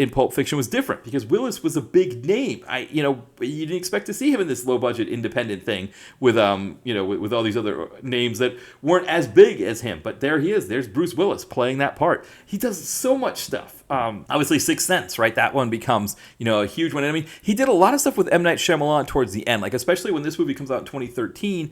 Pulp Fiction was different because Willis was a big name. You didn't expect to see him in this low budget independent thing with with all these other names that weren't as big as him. But there he is. There's Bruce Willis playing that part. He does so much stuff. Obviously, Sixth Sense, right? That one becomes a huge one. And I mean, he did a lot of stuff with M. Night Shyamalan towards the end, like especially when this movie comes out in 2013.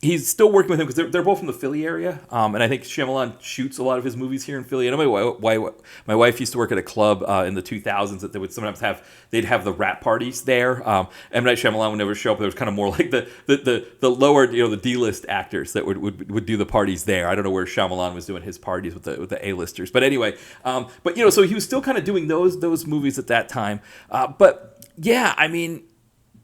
He's still working with him because they're both from the Philly area, and I think Shyamalan shoots a lot of his movies here in Philly. And my wife used to work at a club in the 2000s that they would sometimes they'd have the rap parties there. M. Night Shyamalan would never show up. There was kind of more like the lower the D-list actors that would do the parties there. I don't know where Shyamalan was doing his parties with the A-listers, but anyway, so he was still kind of doing those movies at that time. But yeah, I mean,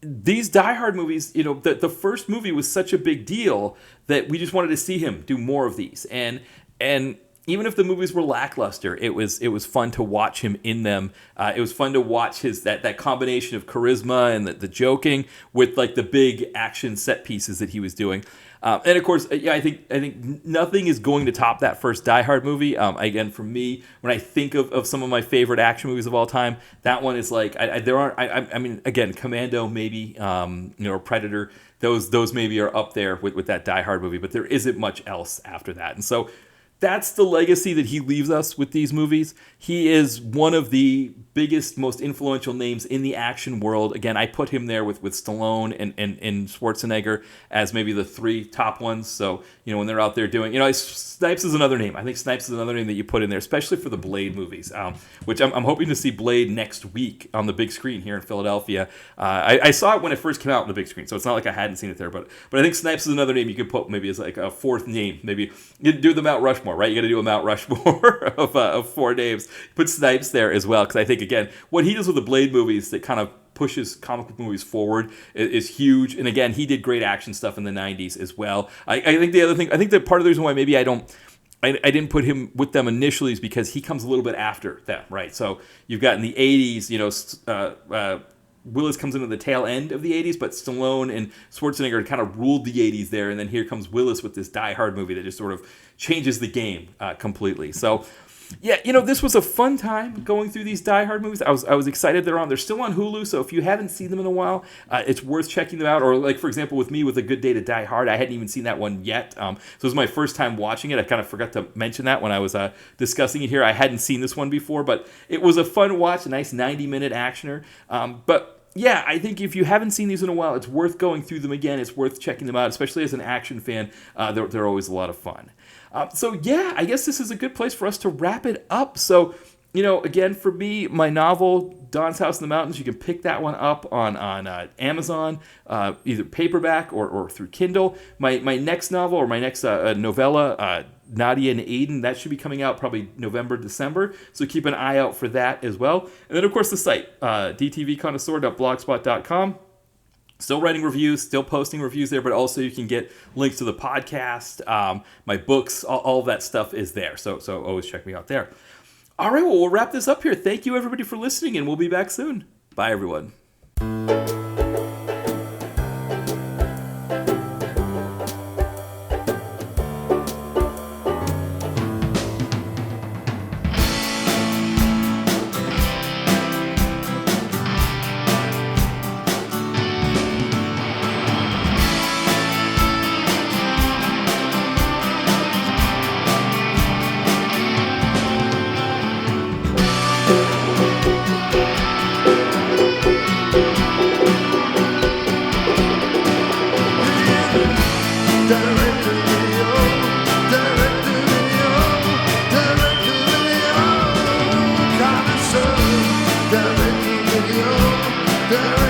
these Die Hard movies, the first movie was such a big deal that we just wanted to see him do more of these. And even if the movies were lackluster, it was fun to watch him in them. It was fun to watch that combination of charisma and the joking with like the big action set pieces that he was doing. And of course, I think nothing is going to top that first Die Hard movie. Again, for me, when I think of some of my favorite action movies of all time, that one is like again, Commando maybe, or Predator. Those maybe are up there with that Die Hard movie, but there isn't much else after that. And so that's the legacy that he leaves us with these movies. He is one of the biggest, most influential names in the action world. Again, I put him there with Stallone and Schwarzenegger as maybe the three top ones. So, when they're out there doing, Snipes is another name. I think Snipes is another name that you put in there, especially for the Blade movies, which I'm hoping to see Blade next week on the big screen here in Philadelphia. I saw it when it first came out on the big screen, so it's not like I hadn't seen it there. But I think Snipes is another name you could put maybe as like a fourth name. Maybe you do the Mount Rushmore, right? You got to do a Mount Rushmore of four names. Put Snipes there as well, because I think, again, what he does with the Blade movies that kind of pushes comic book movies forward is huge. And again, he did great action stuff in the 90s as well. I think the other thing, I think that part of the reason why maybe I didn't put him with them initially is because he comes a little bit after them, right? So you've got in the 80s, Willis comes into the tail end of the 80s, but Stallone and Schwarzenegger kind of ruled the 80s there, and then here comes Willis with this Die Hard movie that just sort of changes the game completely. So, yeah, this was a fun time going through these Die Hard movies. I was excited they're on. They're still on Hulu, so if you haven't seen them in a while, it's worth checking them out. Or like, for example, with me, with A Good Day to Die Hard, I hadn't even seen that one yet. So it was my first time watching it. I kind of forgot to mention that when I was discussing it here. I hadn't seen this one before, but it was a fun watch, a nice 90-minute actioner. But yeah, I think if you haven't seen these in a while, it's worth going through them again. It's worth checking them out, especially as an action fan. They're always a lot of fun. So yeah, I guess this is a good place for us to wrap it up. So, again, for me, my novel, Don's House in the Mountains, you can pick that one up on Amazon, either paperback or through Kindle. My next novel or my next novella, Nadia and Aiden, that should be coming out probably November, December. So keep an eye out for that as well. And then, of course, the site, dtvconnoisseur.blogspot.com. Still writing reviews, still posting reviews there, but also you can get links to the podcast, my books, all of that stuff is there. So always check me out there. All right, well, we'll wrap this up here. Thank you, everybody, for listening, and we'll be back soon. Bye, everyone. There